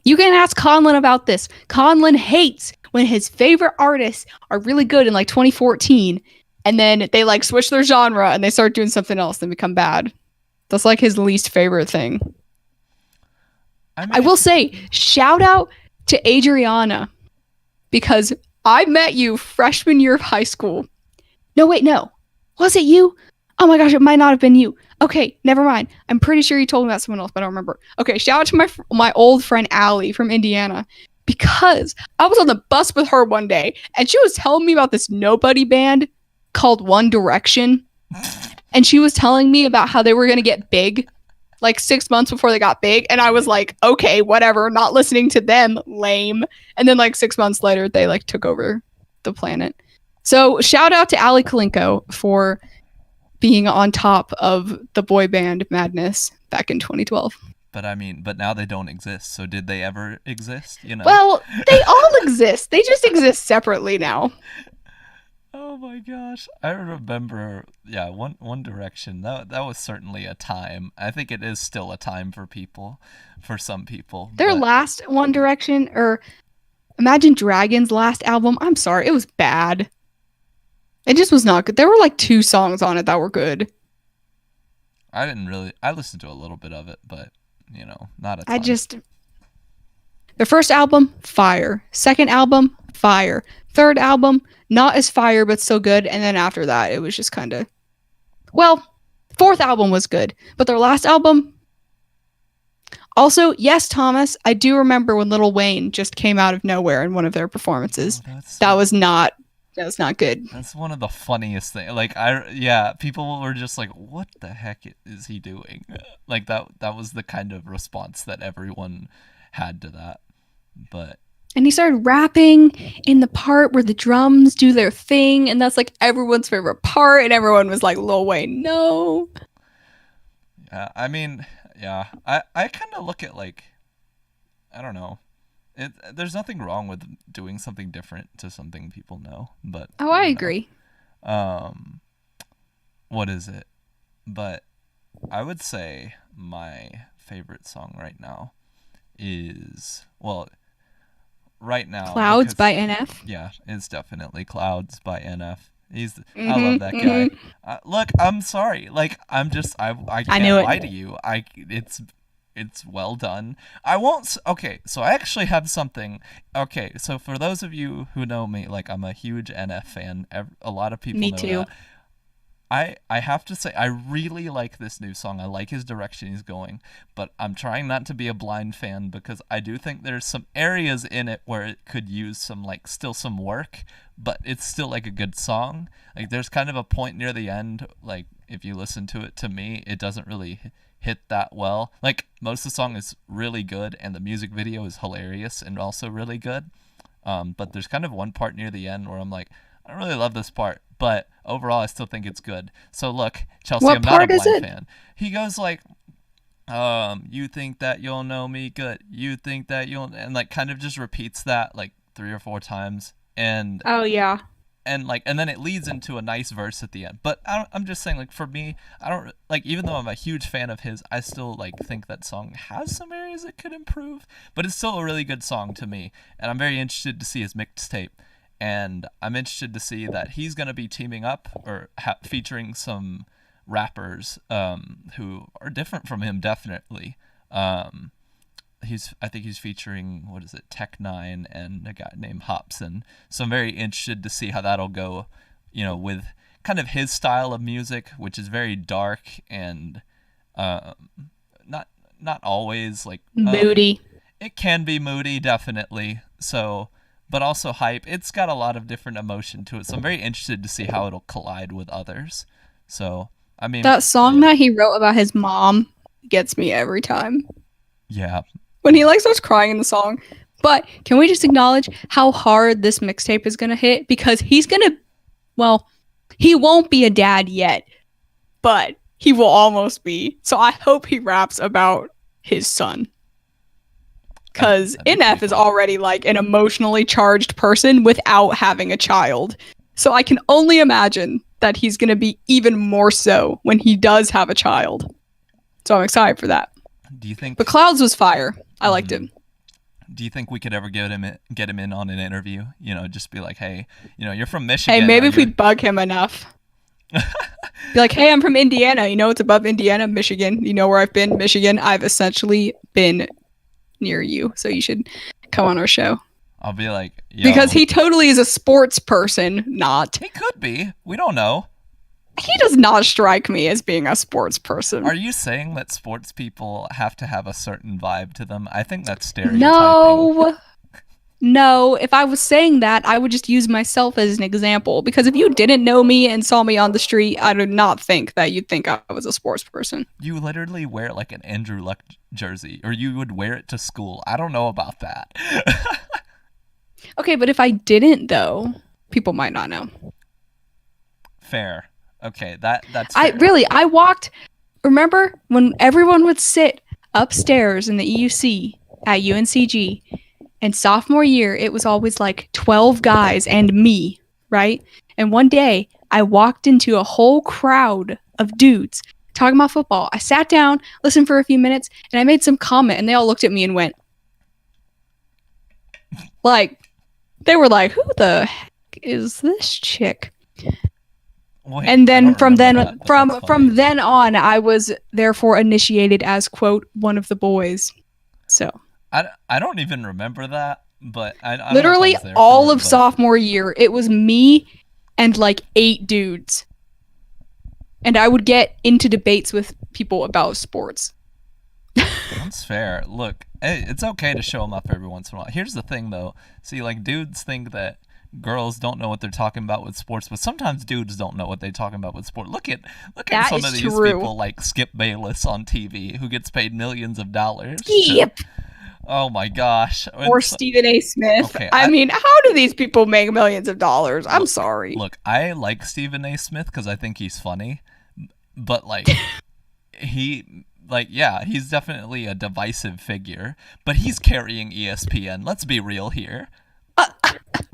You can ask Conlon about this. Conlon hates when his favorite artists are really good in like 2014, and then they like switch their genre and they start doing something else and become bad. That's like his least favorite thing. I will say, shout out to Adriana, because I met you freshman year of high school. No, wait, no. Was it you? Oh my gosh, it might not have been you. Okay, never mind. I'm pretty sure you told me about someone else, but I don't remember. Okay, shout out to my old friend Allie from Indiana, because I was on the bus with her one day and she was telling me about this nobody band called One Direction. And she was telling me about how they were going to get big like 6 months before they got big. And I was like, okay, whatever, not listening to them, lame. And then like 6 months later, they like took over the planet. So shout out to Ali Kalinko for being on top of the boy band madness back in 2012. But now they don't exist. So did they ever exist? You know. Well, they all exist. They just exist separately now. Oh Oh my gosh. I remember, yeah, One Direction. That was certainly a time. I think it is still a time for some people. Their But last One Direction, or Imagine Dragons' last album, I'm sorry, it was bad. It just was not good. There were like 2 songs on it that were good. I listened to a little bit of it, but, not a ton. Their first album, fire. Second album, fire. Third album, not as fire, but still good. And then after that, it was just kind of, well, fourth album was good. But their last album, also, yes, Thomas, I do remember when Lil Wayne just came out of nowhere in one of their performances. That was not good. That's one of the funniest things. Like, people were just like, what the heck is he doing? Like, that was the kind of response that everyone had to that. And he started rapping in the part where the drums do their thing, and that's like everyone's favorite part, and everyone was like, Lil Wayne, no. Yeah, I mean, yeah, I kind of look at, like, I don't know. There's nothing wrong with doing something different to something people know, but I agree. What is it? But I would say my favorite song right now is, well, right now, Clouds by NF. Yeah, it's definitely Clouds by NF. I love that guy. Look, I'm sorry. Like, I can't lie to you. It's well done. I won't. Okay, so I actually have something. Okay, so for those of you who know me, like, I'm a huge NF fan. A lot of people know too. that. I have to say, I really like this new song. I like his direction he's going, but I'm trying not to be a blind fan because I do think there's some areas in it where it could use some, like, still some work, but it's still, like, a good song. Like, there's kind of a point near the end, like, if you listen to it, to me, it doesn't really hit that well. Like, most of the song is really good, and the music video is hilarious and also really good. But there's kind of one part near the end where I'm like, I don't really love this part, but overall I still think it's good. So look, Chelsea, I'm not a blind fan. He goes like, you think that you'll know me good. You think that you'll, and like kind of just repeats that like 3 or 4 times. And oh yeah. And then it leads into a nice verse at the end. But I'm just saying, like, for me, I don't like, even though I'm a huge fan of his, I still like think that song has some areas it could improve, but it's still a really good song to me. And I'm very interested to see his mixtape. And I'm interested to see that he's going to be teaming up or featuring some rappers who are different from him, definitely. I think he's featuring, what is it, Tech9 and a guy named Hobson. So I'm very interested to see how that'll go, with kind of his style of music, which is very dark and not always like moody. It can be moody, definitely. So, but also hype. It's got a lot of different emotion to it. So I'm very interested to see how it'll collide with others. So, I mean, that song that he wrote about his mom gets me every time. Yeah. When he like starts crying in the song. But can we just acknowledge how hard this mixtape is going to hit? Because he won't be a dad yet, but he will almost be. So I hope he raps about his son. Because NF is already like an emotionally charged person without having a child. So I can only imagine that he's going to be even more so when he does have a child. So I'm excited for that. Do you think? But Clouds was fire. I liked him. Do you think we could ever get him in on an interview? Just be like, hey, you're from Michigan. Hey, maybe if we bug him enough. Be like, hey, I'm from Indiana. It's above Indiana, Michigan. You know where I've been? Michigan. I've essentially been near you, so you should come on our show. I'll be like, yo. Because he totally is a sports person, not. He could be. We don't know. He does not strike me as being a sports person. Are you saying that sports people have to have a certain vibe to them? I think that's stereotyping. No, if I was saying that, I would just use myself as an example. Because if you didn't know me and saw me on the street, I do not think that you'd think I was a sports person. You literally wear like an Andrew Luck jersey, or you would wear it to school. I don't know about that. Okay, but if I didn't, though, people might not know. Fair. Okay, that's fair. I walked, remember when everyone would sit upstairs in the EUC at UNCG, and sophomore year, it was always like 12 guys and me, right? And one day, I walked into a whole crowd of dudes talking about football. I sat down, listened for a few minutes, and I made some comment, and they all looked at me and went, like, they were like, who the heck is this chick? Wait, And I then don't from remember then that, but that's funny. from then on, I was therefore initiated as, quote, one of the boys. So I don't even remember that, but I don't know if I literally was there all for it, of but sophomore year, it was me and like 8 dudes. And I would get into debates with people about sports. that's fair. Look, it's okay to show them up every once in a while. Here's the thing, though. See, like, dudes think that girls don't know what they're talking about with sports, but sometimes dudes don't know what they're talking about with sport. Look at That some is of these true. people like Skip Bayless on TV, who gets paid millions of dollars. Yep. Oh my gosh. Or Stephen A. Smith. Okay, I mean, how do these people make millions of dollars? I'm sorry. Look, I like Stephen A. Smith because I think he's funny, but like he's definitely a divisive figure, but he's carrying ESPN. Let's be real here.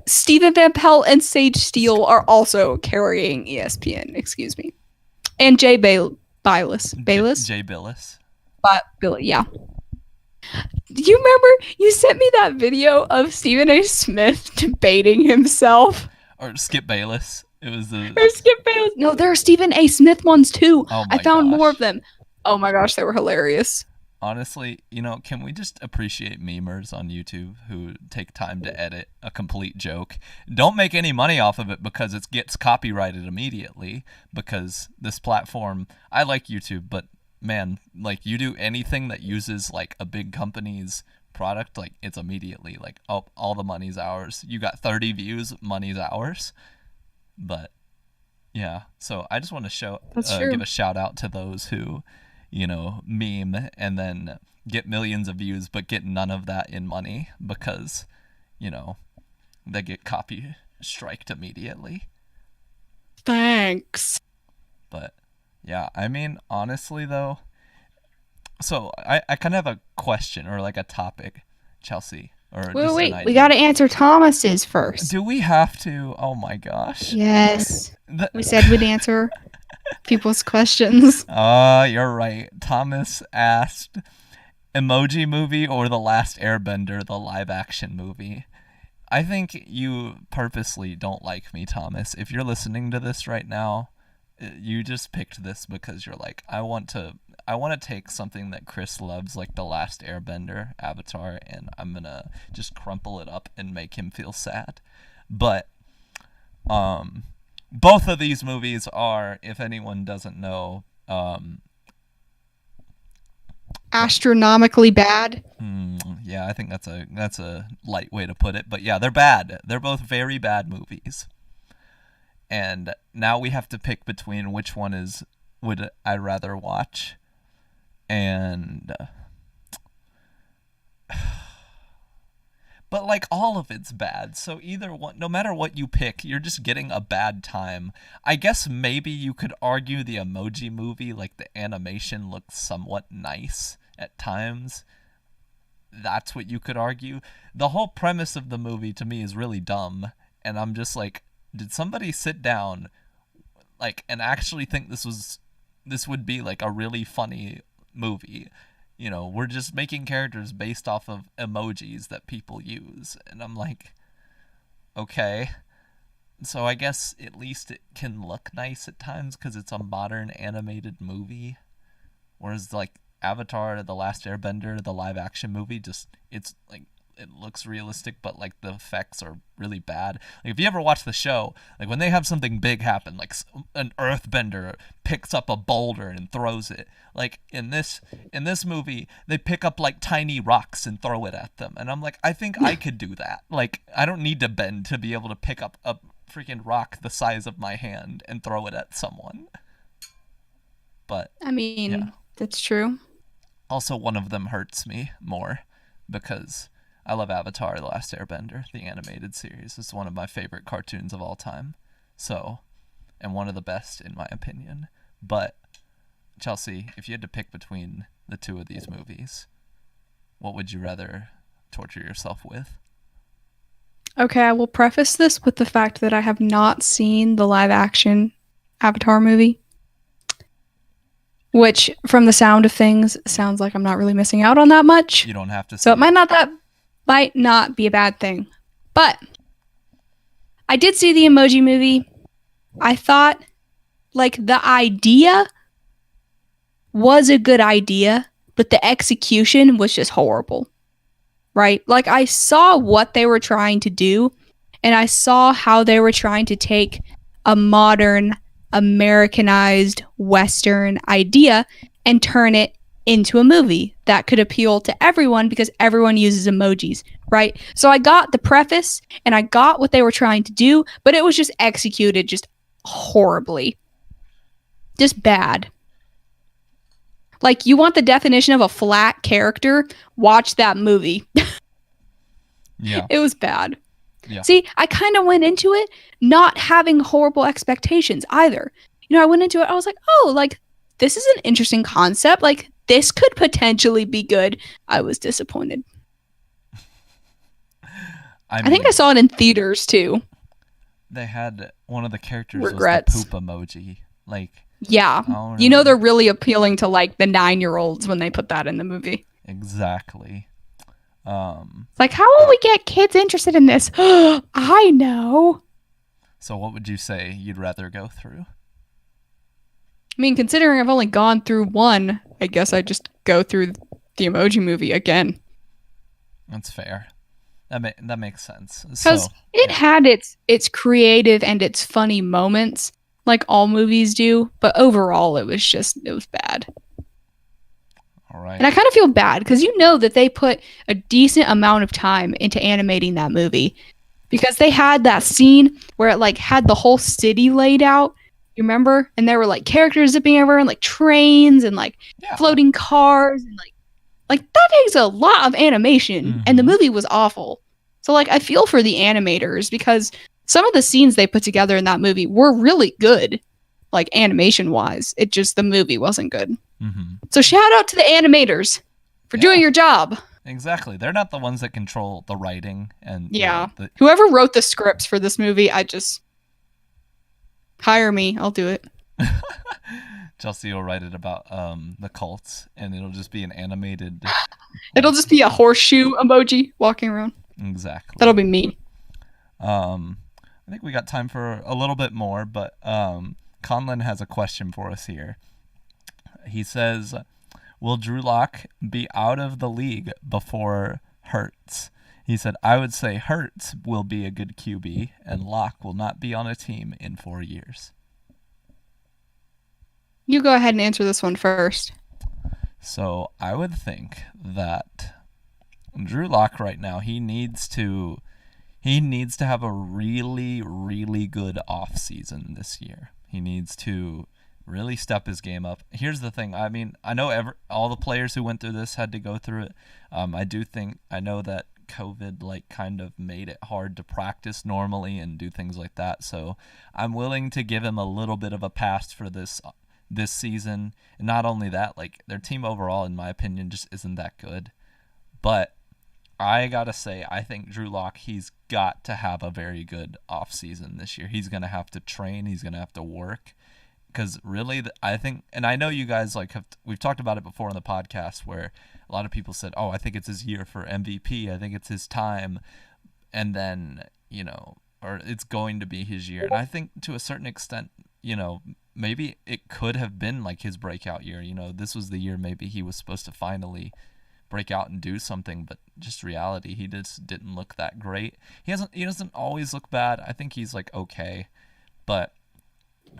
Stephen Van Pelt and Sage Steele are also carrying ESPN. Excuse me. And Jay Bayless. Jay Billis. Yeah. Do you remember you sent me that video of Stephen A. Smith debating himself? Or Skip Bayless. It was Or Skip Bayless. No, there are Stephen A. Smith ones too. Oh my I found gosh. more of them. Oh my gosh, they were hilarious. Honestly, can we just appreciate memers on YouTube who take time to edit a complete joke? Don't make any money off of it because it gets copyrighted immediately, because this platform, I like YouTube, but man, like, you do anything that uses like a big company's product, like, it's immediately like, oh, all the money's ours. You got 30 views, money's ours. But yeah, so I just want to give a shout out to those who meme and then get millions of views but get none of that in money because they get copy striked immediately. Thanks. But yeah, I mean, honestly though, so I kind of have a question or like a topic, Chelsea. Or wait, we gotta answer Thomas's first. Do we have to? Oh my gosh. Yes. We said we'd answer people's questions. You're right. Thomas asked, Emoji Movie or The Last Airbender, the live action movie? I think you purposely don't like me, Thomas. If you're listening to this right now, you just picked this because you're like, I want to take something that Chris loves, like The Last Airbender, Avatar, and I'm gonna just crumple it up and make him feel sad. But both of these movies are, if anyone doesn't know, astronomically bad. Yeah, I think that's a light way to put it, but yeah, they're bad. They're both very bad movies. And now we have to pick between which one would I rather watch. And but like, all of it's bad, so either one, no matter what you pick, you're just getting a bad time. I guess maybe you could argue the Emoji Movie, like, the animation looks somewhat nice at times. That's what you could argue. The whole premise of the movie to me is really dumb, and I'm just like, did somebody sit down like and actually think this would be like a really funny movie? We're just making characters based off of emojis that people use. And I'm like, okay. So I guess at least it can look nice at times because it's a modern animated movie. Whereas like Avatar, The Last Airbender, the live action movie, it's like, it looks realistic, but like the effects are really bad. Like, if you ever watch the show, like when they have something big happen, like an earthbender picks up a boulder and throws it, like in this movie they pick up like tiny rocks and throw it at them, and I'm like, I think I could do that. Like, I don't need to bend to be able to pick up a freaking rock the size of my hand and throw it at someone. But I mean, yeah. That's true. Also, one of them hurts me more because I love Avatar, The Last Airbender, the animated series. It's one of my favorite cartoons of all time. So, and one of the best in my opinion. But, Chelsea, if you had to pick between the two of these movies, what would you rather torture yourself with? Okay, I will preface this with the fact that I have not seen the live action Avatar movie, which from the sound of things sounds like I'm not really missing out on that much. You don't have to see So it it. might not be a bad thing. But I did see the Emoji movie. I thought like the idea was a good idea, but the execution was just horrible. Right? Like I saw what they were trying to do, and I saw how they were trying to take a modern, Americanized Western idea and turn it into a movie that could appeal to everyone because everyone uses emojis, right? So I got the preface and I got what they were trying to do, but it was just executed just horribly. Just bad. Like, you want the definition of a flat character? Watch that movie. Yeah. It was bad. Yeah. See, I kind of went into it not having horrible expectations either. You know, I went into it, I was like, oh, like, this is an interesting concept. Like, this could potentially be good. I was disappointed. I think I saw it in theaters, too. They had one of the characters Regrets. was the poop emoji. Like, yeah. You know they're really appealing to, like, the 9-year-olds when they put that in the movie. Exactly. Like, how will we get kids interested in this? I know. So what would you say you'd rather go through? I mean, considering I've only gone through one, I guess I'd just go through the Emoji movie again. That's fair. That makes sense. Because it had its creative and its funny moments, like all movies do, but overall it was bad. All right. And I kind of feel bad because you know that they put a decent amount of time into animating that movie because they had that scene where it like had the whole city laid out. You remember? And there were like characters zipping everywhere and like trains and like floating cars and like that takes a lot of animation and the movie was awful. So like I feel for the animators because some of the scenes they put together in that movie were really good, like animation wise. It just the movie wasn't good. So shout out to the animators for doing your job. Exactly. They're not the ones that control the writing and whoever wrote the scripts for this movie, I just hire me. I'll do it. Chelsea will write it about the cults, and it'll just be an animated. It'll just be a horseshoe emoji walking around. Exactly. That'll be me. I think we got time for a little bit more, but Conlon has a question for us here. He says, "Will Drew Lock be out of the league before Hurts?" He said, "I would say Hurts will be a good QB, and Lock will not be on a team in 4 years." You go ahead and answer this one first. So I would think that Drew Lock right now, he needs to have a really, really good off season this year. He needs to really step his game up. Here's the thing. I mean, I know all the players who went through this had to go through it. I know that COVID like kind of made it hard to practice normally and do things like that. So I'm willing to give him a little bit of a pass for this season. And not only that, like their team overall, in my opinion, just isn't that good. But I gotta say, I think Drew Lock, he's got to have a very good off season this year. He's gonna have to train. He's gonna have to work. Because really, I think, and I know you guys we've talked about it before on the podcast where a lot of people said, oh, I think it's his year for MVP. I think it's his time. And then, or it's going to be his year. And I think to a certain extent, maybe it could have been like his breakout year. This was the year maybe he was supposed to finally break out and do something, but just reality, he just didn't look that great. He doesn't always look bad. I think he's like okay. But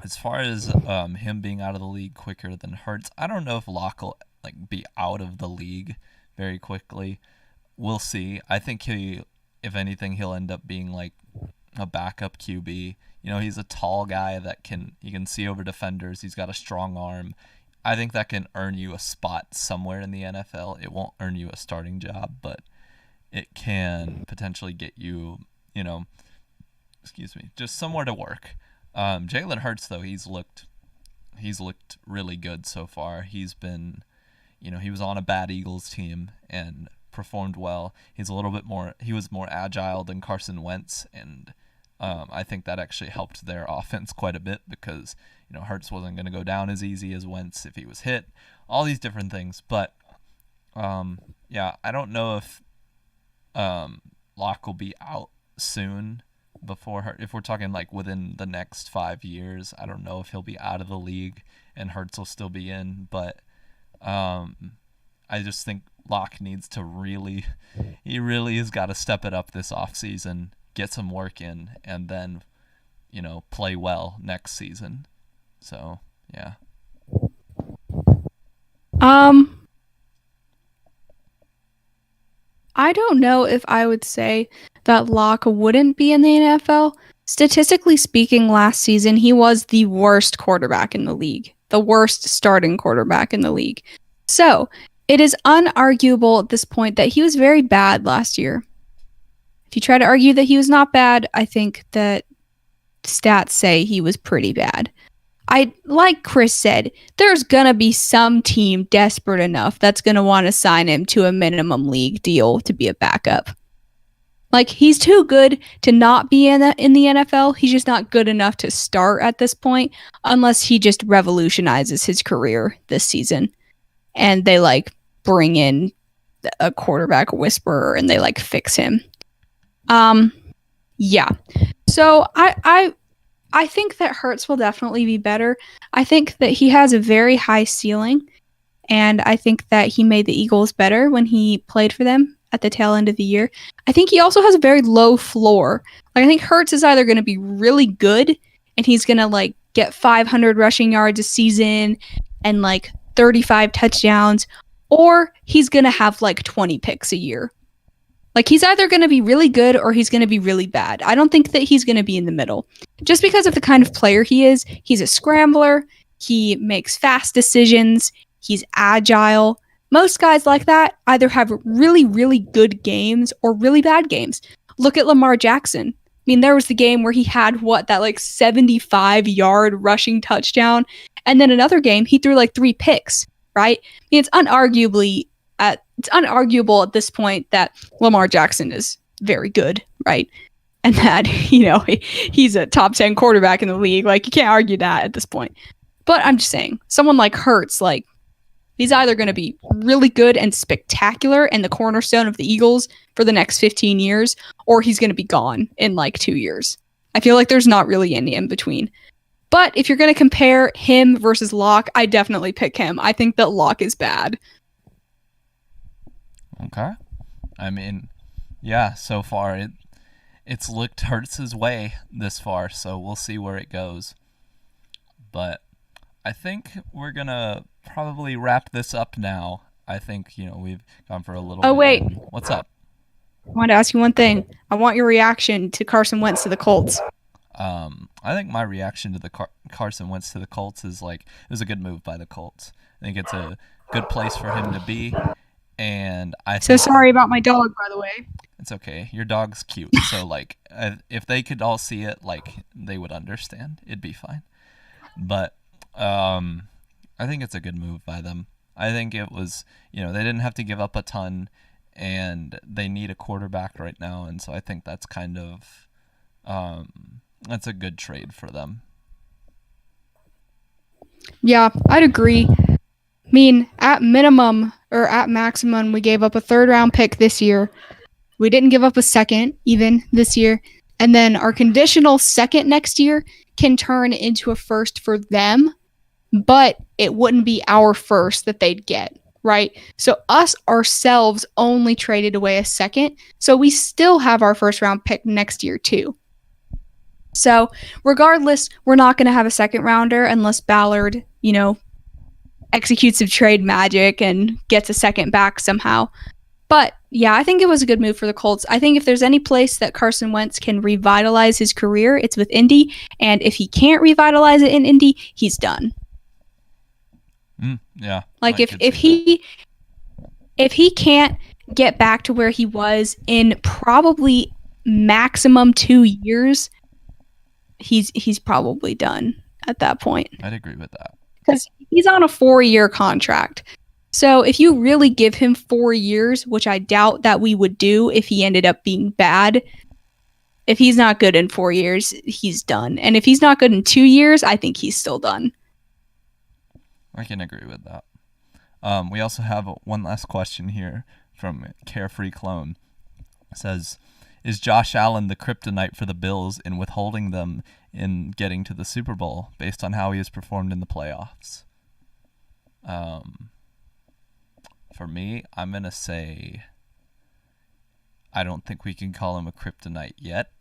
as far as him being out of the league quicker than Hurts, I don't know if Locke will like be out of the league very quickly. We'll see. I think if anything, he'll end up being like a backup QB. He's a tall guy that he can see over defenders. He's got a strong arm. I think that can earn you a spot somewhere in the NFL. It won't earn you a starting job, but it can potentially get you, just somewhere to work. Jalen Hurts, though, he's looked really good so far. He's been, he was on a bad Eagles team and performed well. He was more agile than Carson Wentz, and I think that actually helped their offense quite a bit because, Hurts wasn't going to go down as easy as Wentz if he was hit. All these different things, but I don't know if Locke will be out soon before her. If we're talking like within the next 5 years, I don't know if he'll be out of the league and Hurts will still be in, but I just think Locke needs to he really has got to step it up this offseason, get some work in, and then, play well next season. So, yeah. I don't know if I would say that Locke wouldn't be in the NFL. Statistically speaking, last season, he was the worst quarterback in the league, the worst starting quarterback in the league. So, it is unarguable at this point that he was very bad last year. If you try to argue that he was not bad, I think that stats say he was pretty bad. Like Chris said, there's going to be some team desperate enough that's going to want to sign him to a minimum league deal to be a backup. Like, he's too good to not be in the NFL. He's just not good enough to start at this point unless he just revolutionizes his career this season. And they, bring in a quarterback whisperer and they, fix him. Yeah. So, I think that Hurts will definitely be better. I think that he has a very high ceiling, and I think that he made the Eagles better when he played for them at the tail end of the year. I think he also has a very low floor. I think Hurts is either going to be really good, and he's going to, get 500 rushing yards a season and, 35 touchdowns, or he's going to have, 20 picks a year. He's either going to be really good or he's going to be really bad. I don't think that he's going to be in the middle. Just because of the kind of player he is, he's a scrambler, he makes fast decisions, he's agile. Most guys like that either have really, really good games or really bad games. Look at Lamar Jackson. I mean, there was the game where he had, that 75-yard rushing touchdown, and then another game, he threw 3 picks, right? I mean, it's unarguable at this point that Lamar Jackson is very good, right? And that, he's a top 10 quarterback in the league. You can't argue that at this point. But I'm just saying, someone like Hurts, he's either going to be really good and spectacular and the cornerstone of the Eagles for the next 15 years, or he's going to be gone in 2 years. I feel like there's not really any in between. But if you're going to compare him versus Locke, I definitely pick him. I think that Locke is bad. Okay. I mean, yeah, so far it's looked Hurts' way this far, so we'll see where it goes. But I think we're going to probably wrap this up now. I think, we've gone for a little bit. Oh, wait. What's up? I want to ask you one thing. I want your reaction to Carson Wentz to the Colts. I think my reaction to the Carson Wentz to the Colts is it was a good move by the Colts. I think it's a good place for him to be. And so sorry about my dog, by the way. It's okay. Your dog's cute. So if they could all see it, they would understand. It'd be fine. But I think it's a good move by them. I think it was, they didn't have to give up a ton, and they need a quarterback right now, and so I think that's kind of that's a good trade for them. Yeah, I'd agree. I mean, at minimum or at maximum, we gave up a 3rd-round pick this year. We didn't give up a second even this year. And then our conditional second next year can turn into a first for them, but it wouldn't be our first that they'd get, right? So us ourselves only traded away a second. So we still have our 1st-round pick next year too. So regardless, we're not going to have a 2nd-rounder unless Ballard, executes some trade magic and gets a second back somehow. But yeah, I think it was a good move for the Colts. I think if there's any place that Carson Wentz can revitalize his career, it's with Indy. And if he can't revitalize it in Indy, he's done. Yeah. If he can't get back to where he was in probably maximum 2 years, he's probably done at that point. I'd agree with that. Because he's on a 4-year contract. So if you really give him 4 years, which I doubt that we would do if he ended up being bad, if he's not good in 4 years, he's done. And if he's not good in 2 years, I think he's still done. I can agree with that. We also have one last question here from Carefree Clone. It says, is Josh Allen the kryptonite for the Bills in withholding them in getting to the Super Bowl based on how he has performed in the playoffs? For me, I'm going to say I don't think we can call him a kryptonite yet.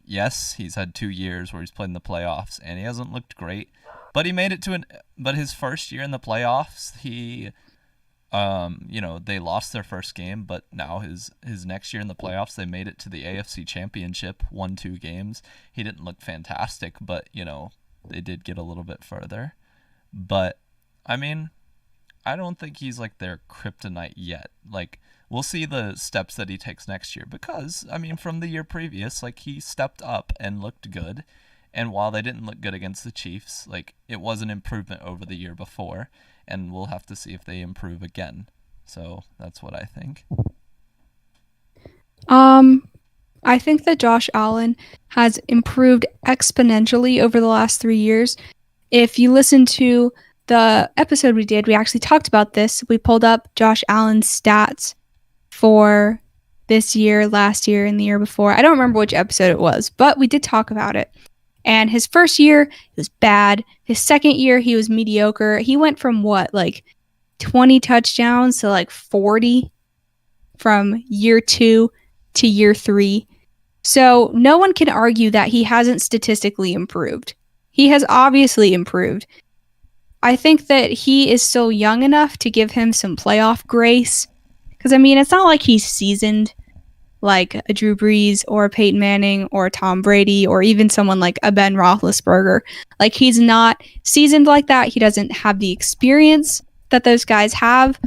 Yes, he's had 2 years where he's played in the playoffs, and he hasn't looked great. But he made it to but his first year in the playoffs, he, they lost their first game, but now his next year in the playoffs, they made it to the AFC Championship, won 2 games. He didn't look fantastic, but, they did get a little bit further. But, I mean, I don't think he's like their kryptonite yet. Like, we'll see the steps that he takes next year because, I mean, from the year previous, like, he stepped up and looked good. And while they didn't look good against the Chiefs, like, it was an improvement over the year before. And we'll have to see if they improve again. So that's what I think. I think that Josh Allen has improved exponentially over the last 3 years. If you listen to the episode we did, we actually talked about this. We pulled up Josh Allen's stats for this year, last year, and the year before. I don't remember which episode it was, but we did talk about it. And his first year, he was bad. His second year, he was mediocre. He went from 20 touchdowns to 40 from year 2 to year 3. So no one can argue that he hasn't statistically improved. He has obviously improved. I think that he is still young enough to give him some playoff grace. Because, I mean, it's not like he's seasoned like a Drew Brees or a Peyton Manning or a Tom Brady or even someone like a Ben Roethlisberger. Like, he's not seasoned like that. He doesn't have the experience that those guys have.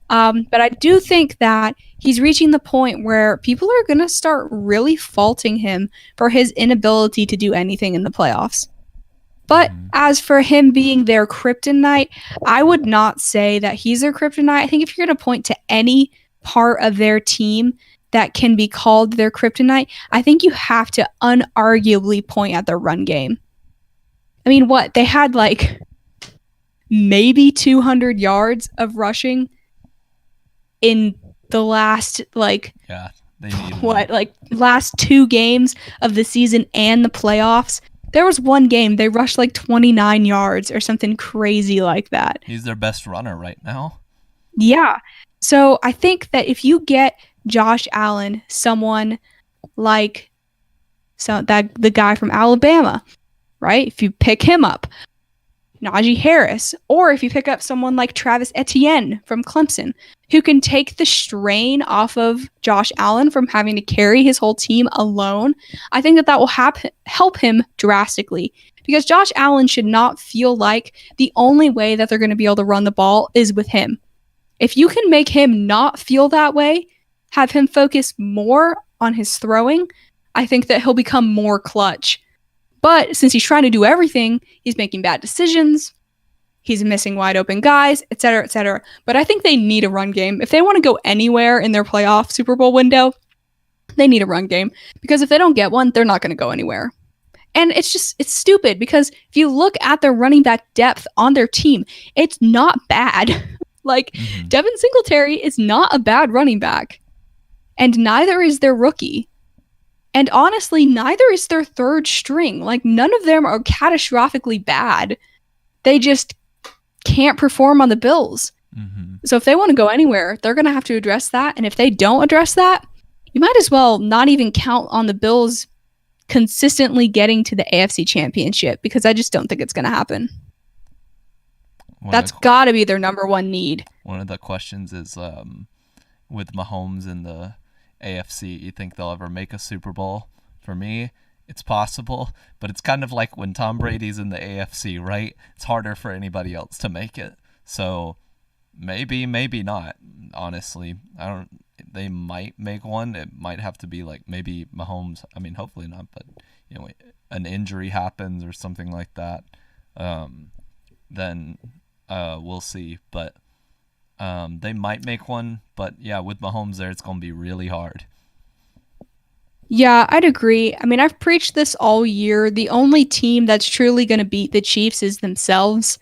But I do think that he's reaching the point where people are going to start really faulting him for his inability to do anything in the playoffs. But as for him being their kryptonite, I would not say that he's their kryptonite. I think if you're going to point to any part of their team that can be called their kryptonite, I think you have to unarguably point at their run game. I mean, they had maybe 200 yards of rushing in the last last 2 games of the season and the playoffs. There was one game they rushed 29 yards or something crazy like that. He's their best runner right now. Yeah. So I think that if you get Josh Allen, someone like the guy from Alabama, right? If you pick him up, Najee Harris, or if you pick up someone like Travis Etienne from Clemson, who can take the strain off of Josh Allen from having to carry his whole team alone, I think that will help him drastically. Because Josh Allen should not feel like the only way that they're going to be able to run the ball is with him. If you can make him not feel that way, have him focus more on his throwing, I think that he'll become more clutch. But since he's trying to do everything, he's making bad decisions, he's missing wide open guys, etc., etc. But I think they need a run game. If they want to go anywhere in their playoff Super Bowl window, they need a run game. Because if they don't get one, they're not going to go anywhere. And it's stupid because if you look at their running back depth on their team, it's not bad. Devin Singletary is not a bad running back. And neither is their rookie. And honestly, neither is their third string. None of them are catastrophically bad. They just can't perform on the Bills. Mm-hmm. So if they want to go anywhere, they're going to have to address that. And if they don't address that, you might as well not even count on the Bills consistently getting to the AFC Championship, because I just don't think it's going to happen. That's got to be their number one need. One of the questions is, with Mahomes in the AFC, you think they'll ever make a Super Bowl? For me, it's possible, but it's kind of like when Tom Brady's in the AFC, right? It's harder for anybody else to make it. So maybe not, honestly. They might make one. It might have to be maybe Mahomes. I mean, hopefully not, but an injury happens or something like that. Then we'll see. But They might make one, but yeah, with Mahomes there, it's going to be really hard. Yeah, I'd agree. I mean, I've preached this all year. The only team that's truly going to beat the Chiefs is themselves,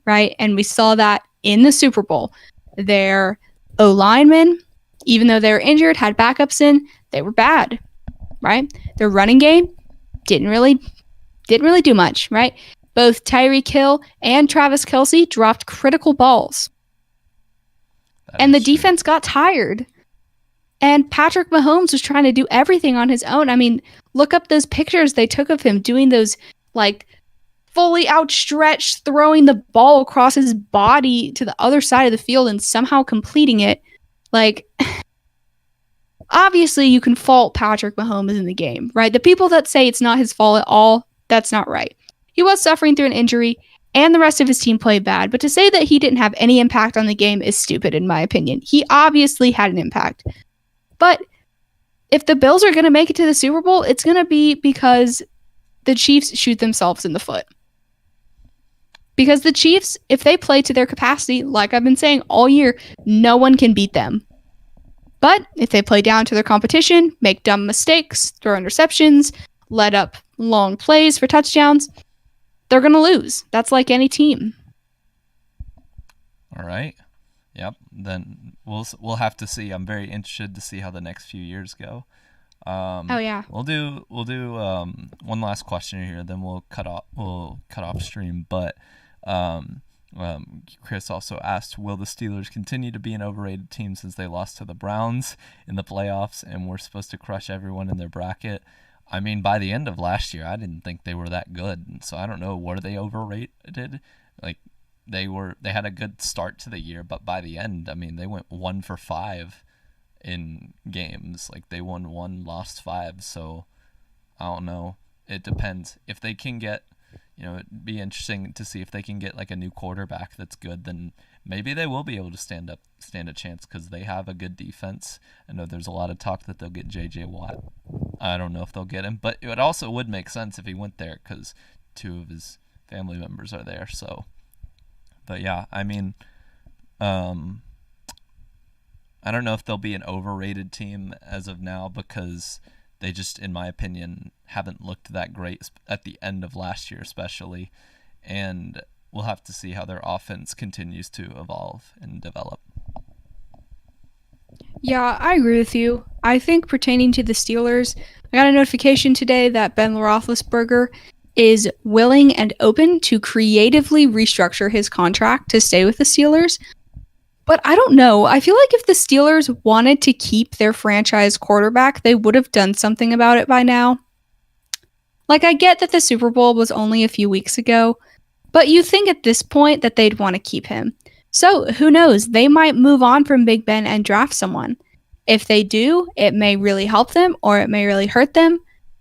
right? And we saw that in the Super Bowl. Their O linemen, even though they were injured, had backups in, they were bad, right? Their running game didn't really do much, right? Both Tyreek Hill and Travis Kelce dropped critical balls. And the defense got tired. And Patrick Mahomes was trying to do everything on his own. I mean, look up those pictures they took of him doing those, like, fully outstretched, throwing the ball across his body to the other side of the field and somehow completing it. Like, obviously you can fault Patrick Mahomes in the game, right? The people that say it's not his fault at all, that's not right. He was suffering through an injury, and the rest of his team played bad. But to say that he didn't have any impact on the game is stupid, in my opinion. He obviously had an impact. But if the Bills are going to make it to the Super Bowl, it's going to be because the Chiefs shoot themselves in the foot. Because the Chiefs, if they play to their capacity, like I've been saying all year, no one can beat them. But if they play down to their competition, make dumb mistakes, throw interceptions, let up long plays for touchdowns, they're going to lose. That's like any team. All right. Yep. Then we'll have to see. I'm very interested to see how the next few years go. Oh yeah. We'll do one last question here, then we'll cut off stream. But Chris also asked, will the Steelers continue to be an overrated team since they lost to the Browns in the playoffs and were supposed to crush everyone in their bracket? I mean, by the end of last year, I didn't think they were that good. So I don't know, were they overrated? Like, they had a good start to the year, but by the end, I mean, they went 1 for 5 in games. Like, they won 1, lost 5. So I don't know. It depends. If they can get, it'd be interesting to see if they can get like a new quarterback that's good, then maybe they will be able to stand a chance because they have a good defense. I know there's a lot of talk that they'll get J.J. Watt. I don't know if they'll get him, but it also would make sense if he went there because 2 of his family members are there. So, but yeah, I mean, I don't know if they'll be an overrated team as of now because they just, in my opinion, haven't looked that great at the end of last year especially. And we'll have to see how their offense continues to evolve and develop. Yeah, I agree with you. I think pertaining to the Steelers, I got a notification today that Ben Roethlisberger is willing and open to creatively restructure his contract to stay with the Steelers. But I don't know. I feel like if the Steelers wanted to keep their franchise quarterback, they would have done something about it by now. Like, I get that the Super Bowl was only a few weeks ago, but you think at this point that they'd want to keep him. So, who knows? They might move on from Big Ben and draft someone. If they do, it may really help them or it may really hurt them.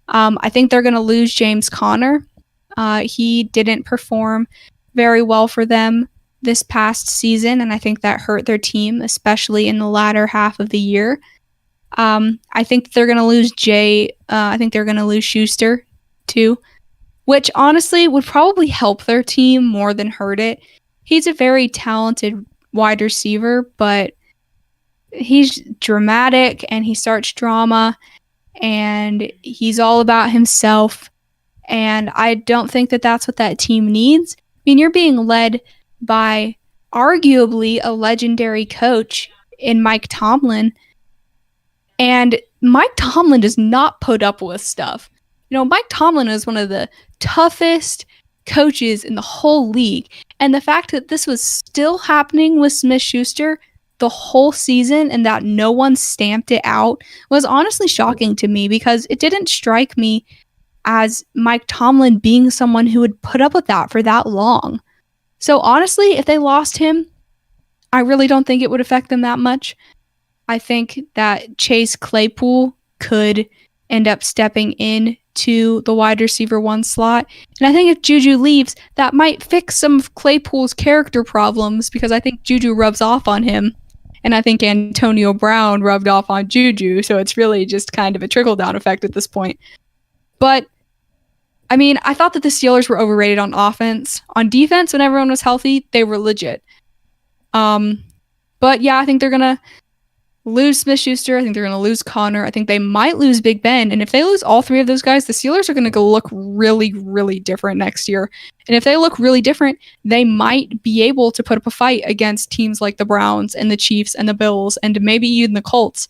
I think they're going to lose James Conner. He didn't perform very well for them this past season, and I think that hurt their team, especially in the latter half of the year. I think they're going to lose I think they're going to lose Schuster, too, which honestly would probably help their team more than hurt it. He's a very talented wide receiver, but he's dramatic, and he starts drama, and he's all about himself, and I don't think that that's what that team needs. I mean, you're being led by arguably a legendary coach in Mike Tomlin, and Mike Tomlin does not put up with stuff. Mike Tomlin is one of the toughest coaches in the whole league, and the fact that this was still happening with Smith-Schuster the whole season and that no one stamped it out was honestly shocking to me because it didn't strike me as Mike Tomlin being someone who would put up with that for that long. So honestly, if they lost him, I really don't think it would affect them that much. I think that Chase Claypool could end up stepping in to the wide receiver 1 slot. And I think if Juju leaves, that might fix some of Claypool's character problems because I think Juju rubs off on him. And I think Antonio Brown rubbed off on Juju. So it's really just kind of a trickle-down effect at this point. But I mean, I thought that the Steelers were overrated on offense. On defense, when everyone was healthy, they were legit. But yeah, I think they're going to lose Smith-Schuster. I think they're going to lose Connor. I think they might lose Big Ben. And if they lose all three of those guys, the Steelers are going to go look really, really different next year. And if they look really different, they might be able to put up a fight against teams like the Browns and the Chiefs and the Bills and maybe even the Colts.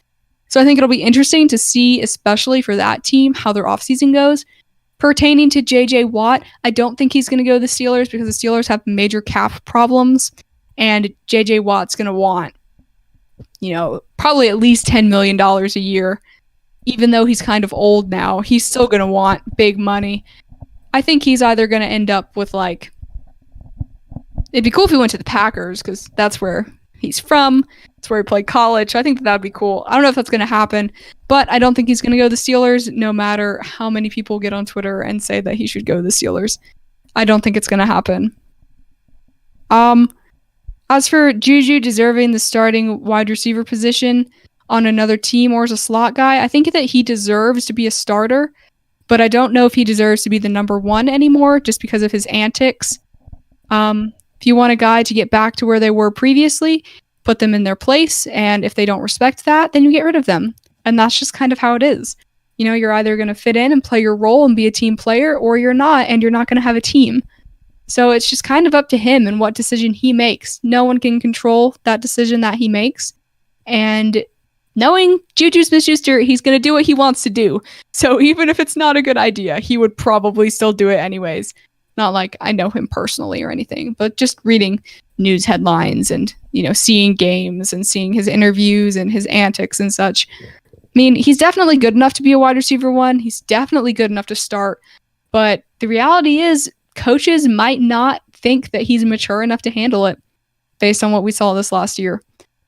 So I think it'll be interesting to see, especially for that team, how their offseason goes. Pertaining to J.J. Watt, I don't think he's going to go to the Steelers because the Steelers have major cap problems. And J.J. Watt's going to want probably at least $10 million a year. Even though he's kind of old now, he's still going to want big money. I think he's either going to end up with it'd be cool if he went to the Packers because that's where he's from. It's where he played college. I think that'd be cool. I don't know if that's going to happen, but I don't think he's going to go to the Steelers no matter how many people get on Twitter and say that he should go to the Steelers. I don't think it's going to happen. As for Juju deserving the starting wide receiver position on another team or as a slot guy, I think that he deserves to be a starter, but I don't know if he deserves to be the number one anymore just because of his antics. If you want a guy to get back to where they were previously, put them in their place, and if they don't respect that, then you get rid of them. And that's just kind of how it is. You're either going to fit in and play your role and be a team player, or you're not, and you're not going to have a team. So it's just kind of up to him and what decision he makes. No one can control that decision that he makes. And knowing Juju Smith-Schuster, he's going to do what he wants to do. So even if it's not a good idea, he would probably still do it anyways. Not like I know him personally or anything, but just reading news headlines and, seeing games and seeing his interviews and his antics and such. I mean, he's definitely good enough to be a wide receiver one. He's definitely good enough to start. But the reality is, coaches might not think that he's mature enough to handle it based on what we saw this last year.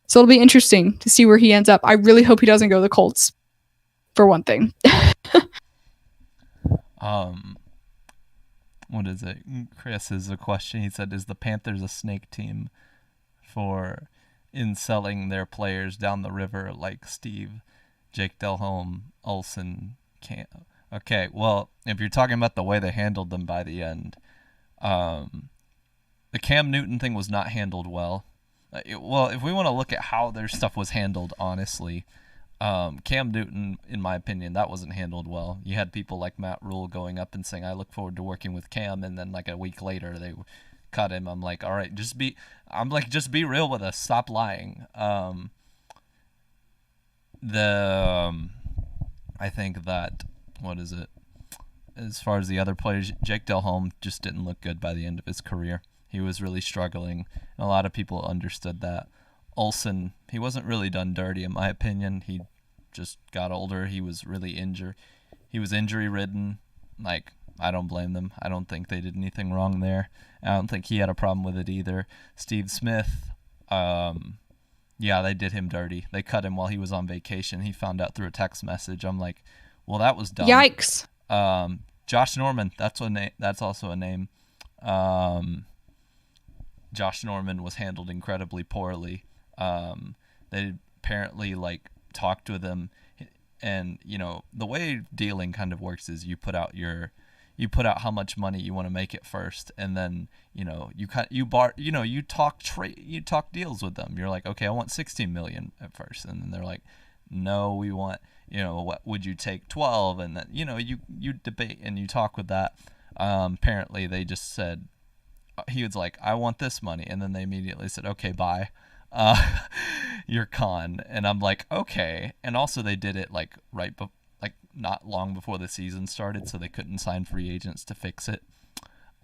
So it'll be interesting to see where he ends up. I really hope he doesn't go to the Colts, for one thing. What is it? Chris is a question. He said, is the Panthers a snake team in selling their players down the river like Steve, Jake Delhomme, Olsen, Cam? Okay, well, if you're talking about the way they handled them by the end, the Cam Newton thing was not handled well. If we want to look at how their stuff was handled, honestly, Cam Newton, in my opinion, that wasn't handled well. You had people like Matt Rule going up and saying, I look forward to working with Cam, and then like a week later they cut him. I'm like, all right, just be real with us. Stop lying. I think that, what is it? As far as the other players, Jake Delhomme just didn't look good by the end of his career. He was really struggling, and a lot of people understood that. Olsen, he wasn't really done dirty, in my opinion. He just got older. He was really injured. He was injury-ridden. I don't blame them. I don't think they did anything wrong there. I don't think he had a problem with it either. Steve Smith, they did him dirty. They cut him while he was on vacation. He found out through a text message. I'm like, well, that was dumb. Yikes. Josh Norman, that's also a name. Josh Norman was handled incredibly poorly. They apparently talked with him, and the way dealing kind of works is you put out how much money you want to make it first, and then you talk deals with them. You're like, okay, I want 16 million at first, and then they're like, no, we want, what would you take, 12? And then you debate and you talk with that. Apparently they just said, he was like, I want this money, and then they immediately said, okay, bye. You're con. And I'm like, okay. And also they did it not long before the season started, so they couldn't sign free agents to fix it.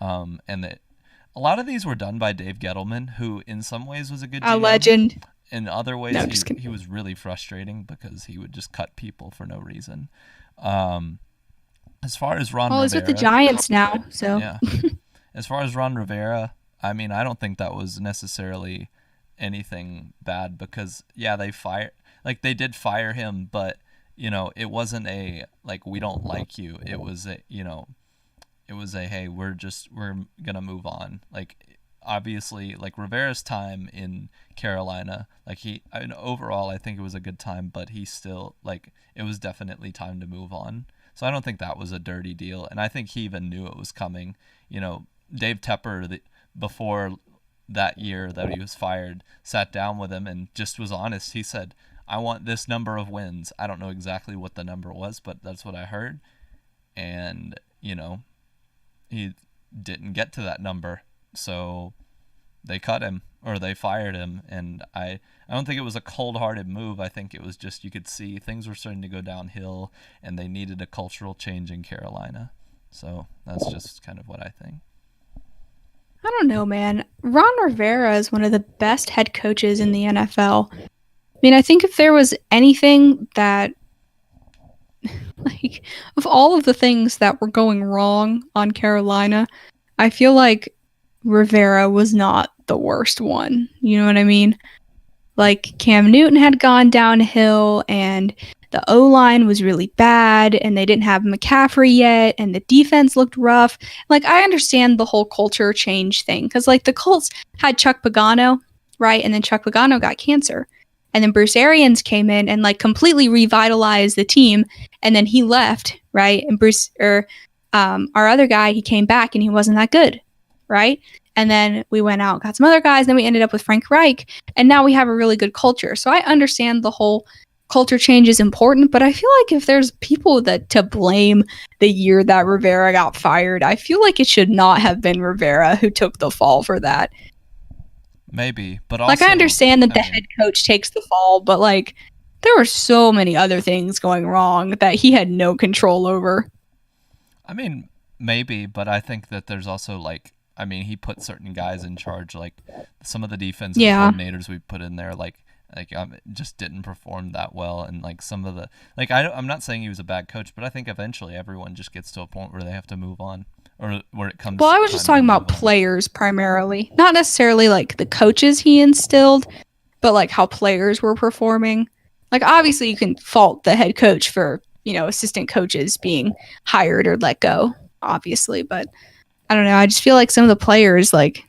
And a lot of these were done by Dave Gettleman, who in some ways was a good GM. A legend. In other ways, he was really frustrating because he would just cut people for no reason. As far as Ron Rivera, he's with the Giants now, so. Yeah. As far as Ron Rivera, I mean, I don't think that was necessarily anything bad because, they did fire him, but, it wasn't a, we don't like you. It was a, hey, we're going to move on. Obviously, Rivera's time in Carolina, overall, I think it was a good time, but he still, it was definitely time to move on. So I don't think that was a dirty deal. And I think he even knew it was coming. Dave Tepper, before that year that he was fired, sat down with him and just was honest. He said, I want this number of wins. I don't know exactly what the number was, but that's what I heard. And, he didn't get to that number. So they cut him, or they fired him. And I don't think it was a cold-hearted move. I think it was just, you could see things were starting to go downhill and they needed a cultural change in Carolina. So that's just kind of what I think. I don't know, man. Ron Rivera is one of the best head coaches in the NFL. I mean, I think if there was anything that, like, of all of the things that were going wrong on Carolina, I feel like Rivera was not the worst one. You know what I mean? Like, Cam Newton had gone downhill, and the O-line was really bad, and they didn't have McCaffrey yet, and the defense looked rough. Like, I understand the whole culture change thing, because, like, the Colts had Chuck Pagano, right? And then Chuck Pagano got cancer. And then Bruce Arians came in and, like, completely revitalized the team, and then he left, right? And our other guy, he came back, and he wasn't that good, right? And then we went out, got some other guys, then we ended up with Frank Reich, and now we have a really good culture. So I understand the whole culture change is important, but I feel like if there's people that to blame the year that Rivera got fired, I feel like it should not have been Rivera who took the fall for that. Maybe, but also, like, I understand that the head coach takes the fall, but like there were so many other things going wrong that he had no control over. I mean, maybe, but I think that there's also he put certain guys in charge, like some of the defensive coordinators we put in there, just didn't perform that well, and like some of the I'm not saying he was a bad coach, but I think eventually everyone just gets to a point where they have to move on, or where it comes. Well, I was just talking about players primarily, not necessarily like the coaches he instilled, but like how players were performing. Like, obviously you can fault the head coach for, assistant coaches being hired or let go, obviously, but I don't know. I just feel like some of the players, like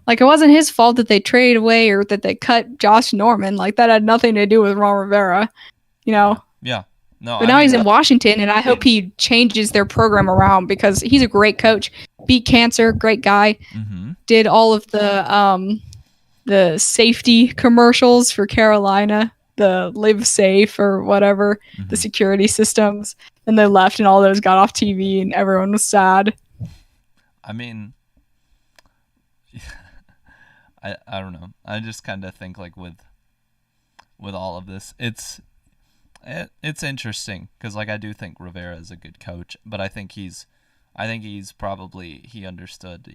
it wasn't his fault that they traded away or that they cut Josh Norman. Like, that had nothing to do with Ron Rivera, Yeah. No. But now he's in Washington, and I hope he changes their program around because he's a great coach. Beat cancer, great guy. Mm-hmm. Did all of the safety commercials for Carolina, the Live Safe or whatever, the security systems, and they left, and all those got off TV, and everyone was sad. I mean, I don't know. I just kind of think like with all of this, it's interesting because I do think Rivera is a good coach, but I think he's probably, he understood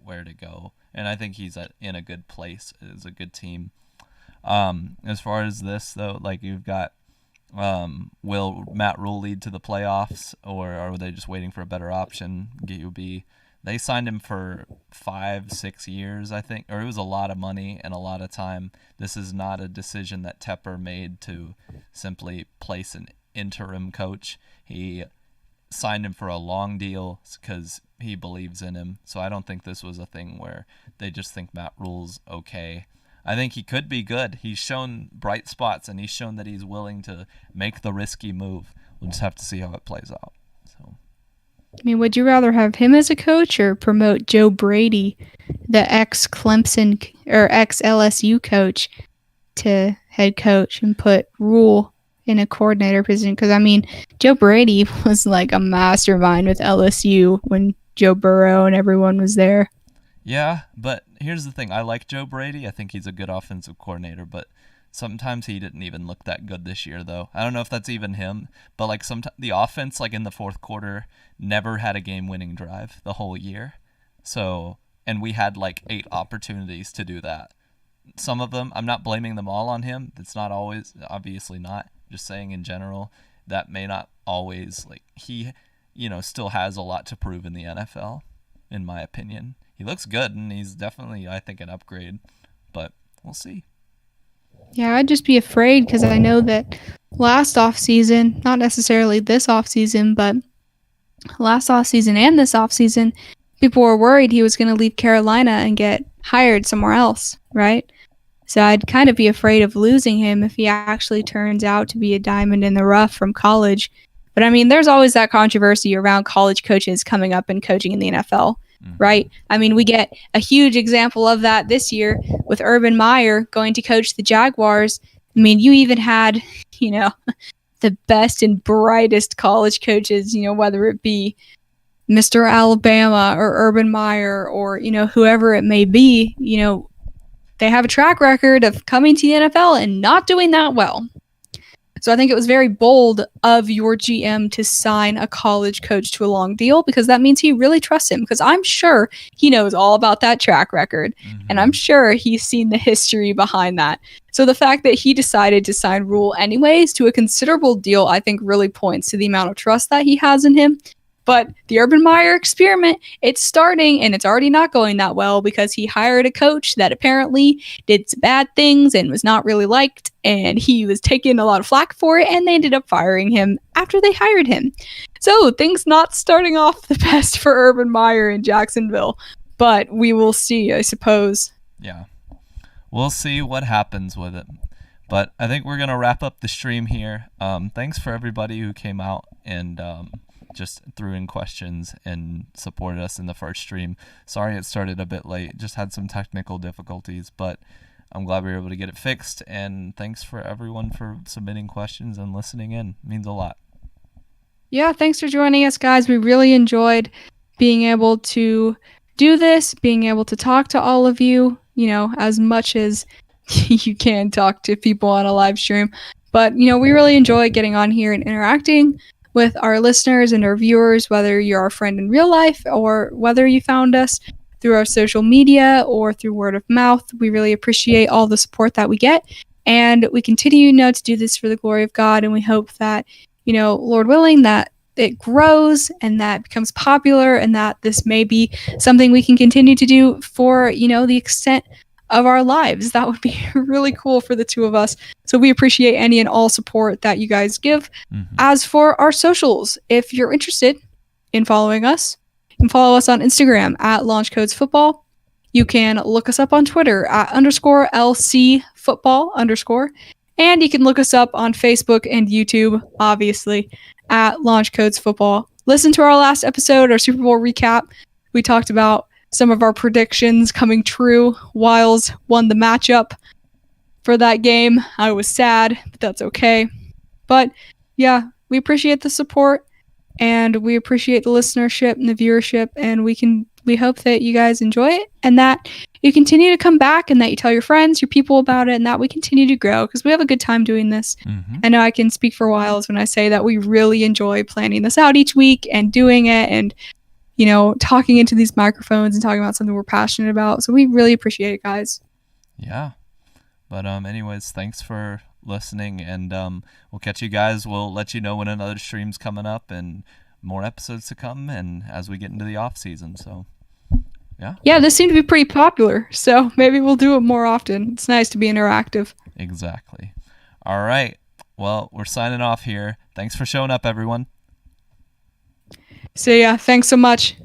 where to go, and I think he's in a good place. It's a good team. As far as this though, like, you've got will Matt Rule lead to the playoffs, or are they just waiting for a better option? They signed him for 5-6 years, I think, or it was a lot of money and a lot of time. This is not a decision that Tepper made to simply place an interim coach. He signed him for a long deal because he believes in him. So I don't think this was a thing where they just think Matt Rule's okay. I think he could be good. He's shown bright spots, and he's shown that he's willing to make the risky move. We'll just have to see how it plays out. So, I mean, would you rather have him as a coach or promote Joe Brady, the ex-Clemson or ex-LSU coach, to head coach and put Rule in a coordinator position? Because, I mean, Joe Brady was like a mastermind with LSU when Joe Burrow and everyone was there. Yeah, but here's the thing. I like Joe Brady. I think he's a good offensive coordinator, but sometimes he didn't even look that good this year, though. I don't know if that's even him, but like sometimes the offense, like in the fourth quarter, never had a game-winning drive the whole year. So, and we had like 8 opportunities to do that. Some of them, I'm not blaming them all on him. It's not always, obviously not. Just saying in general, that may not always, like, he, still has a lot to prove in the NFL, in my opinion. He looks good, and he's definitely, I think, an upgrade, but we'll see. Yeah, I'd just be afraid because I know that last offseason, not necessarily this offseason, but last offseason and this offseason, people were worried he was going to leave Carolina and get hired somewhere else, right? So I'd kind of be afraid of losing him if he actually turns out to be a diamond in the rough from college, But I mean, there's always that controversy around college coaches coming up and coaching in the NFL, right? I mean, we get a huge example of that this year with Urban Meyer going to coach the Jaguars. I mean, you even had, the best and brightest college coaches, whether it be Mr. Alabama or Urban Meyer or, whoever it may be, they have a track record of coming to the NFL and not doing that well. So I think it was very bold of your GM to sign a college coach to a long deal, because that means he really trusts him, because I'm sure he knows all about that track record, and I'm sure he's seen the history behind that. So the fact that he decided to sign Rule anyways to a considerable deal, I think really points to the amount of trust that he has in him. But the Urban Meyer experiment, it's starting, and it's already not going that well, because he hired a coach that apparently did some bad things and was not really liked, and he was taking a lot of flack for it, and they ended up firing him after they hired him. So things not starting off the best for Urban Meyer in Jacksonville, but we will see, I suppose. Yeah, we'll see what happens with it. But I think we're going to wrap up the stream here. Thanks for everybody who came out and just threw in questions and supported us in the first stream. Sorry it started a bit late, just had some technical difficulties, but I'm glad we were able to get it fixed. And thanks for everyone for submitting questions and listening in. It means a lot. Yeah, thanks for joining us, guys. We really enjoyed being able to do this, being able to talk to all of you, as much as you can talk to people on a live stream. But, we really enjoy getting on here and interacting with our listeners and our viewers, whether you're our friend in real life or whether you found us through our social media or through word of mouth. We really appreciate all the support that we get, and we continue to do this for the glory of God, and we hope that, Lord willing, that it grows and that becomes popular, and that this may be something we can continue to do for, the extent of our lives. That would be really cool for the two of us. So we appreciate any and all support that you guys give. As for our socials, if you're interested in following us, you can follow us on Instagram at LaunchCodesFootball. You can look us up on Twitter at _LC_football_. And you can look us up on Facebook and YouTube, obviously, at LaunchCodesFootball. Listen to our last episode, our Super Bowl recap. We talked about some of our predictions coming true. Wiles won the matchup for that game. I was sad, but that's okay. But yeah, we appreciate the support, and we appreciate the listenership and the viewership, and we hope that you guys enjoy it, and that you continue to come back, and that you tell your friends, your people about it, and that we continue to grow, because we have a good time doing this. I know I can speak for Wiles when I say that we really enjoy planning this out each week and doing it, and talking into these microphones and talking about something we're passionate about. So we really appreciate it, guys. Yeah. But anyways, thanks for listening, and we'll catch you guys. We'll let you know when another stream's coming up and more episodes to come, and as we get into the off season. So yeah, this seemed to be pretty popular, so maybe we'll do it more often. It's nice to be interactive. Exactly. All right, well, we're signing off here. Thanks for showing up, everyone. So yeah, thanks so much.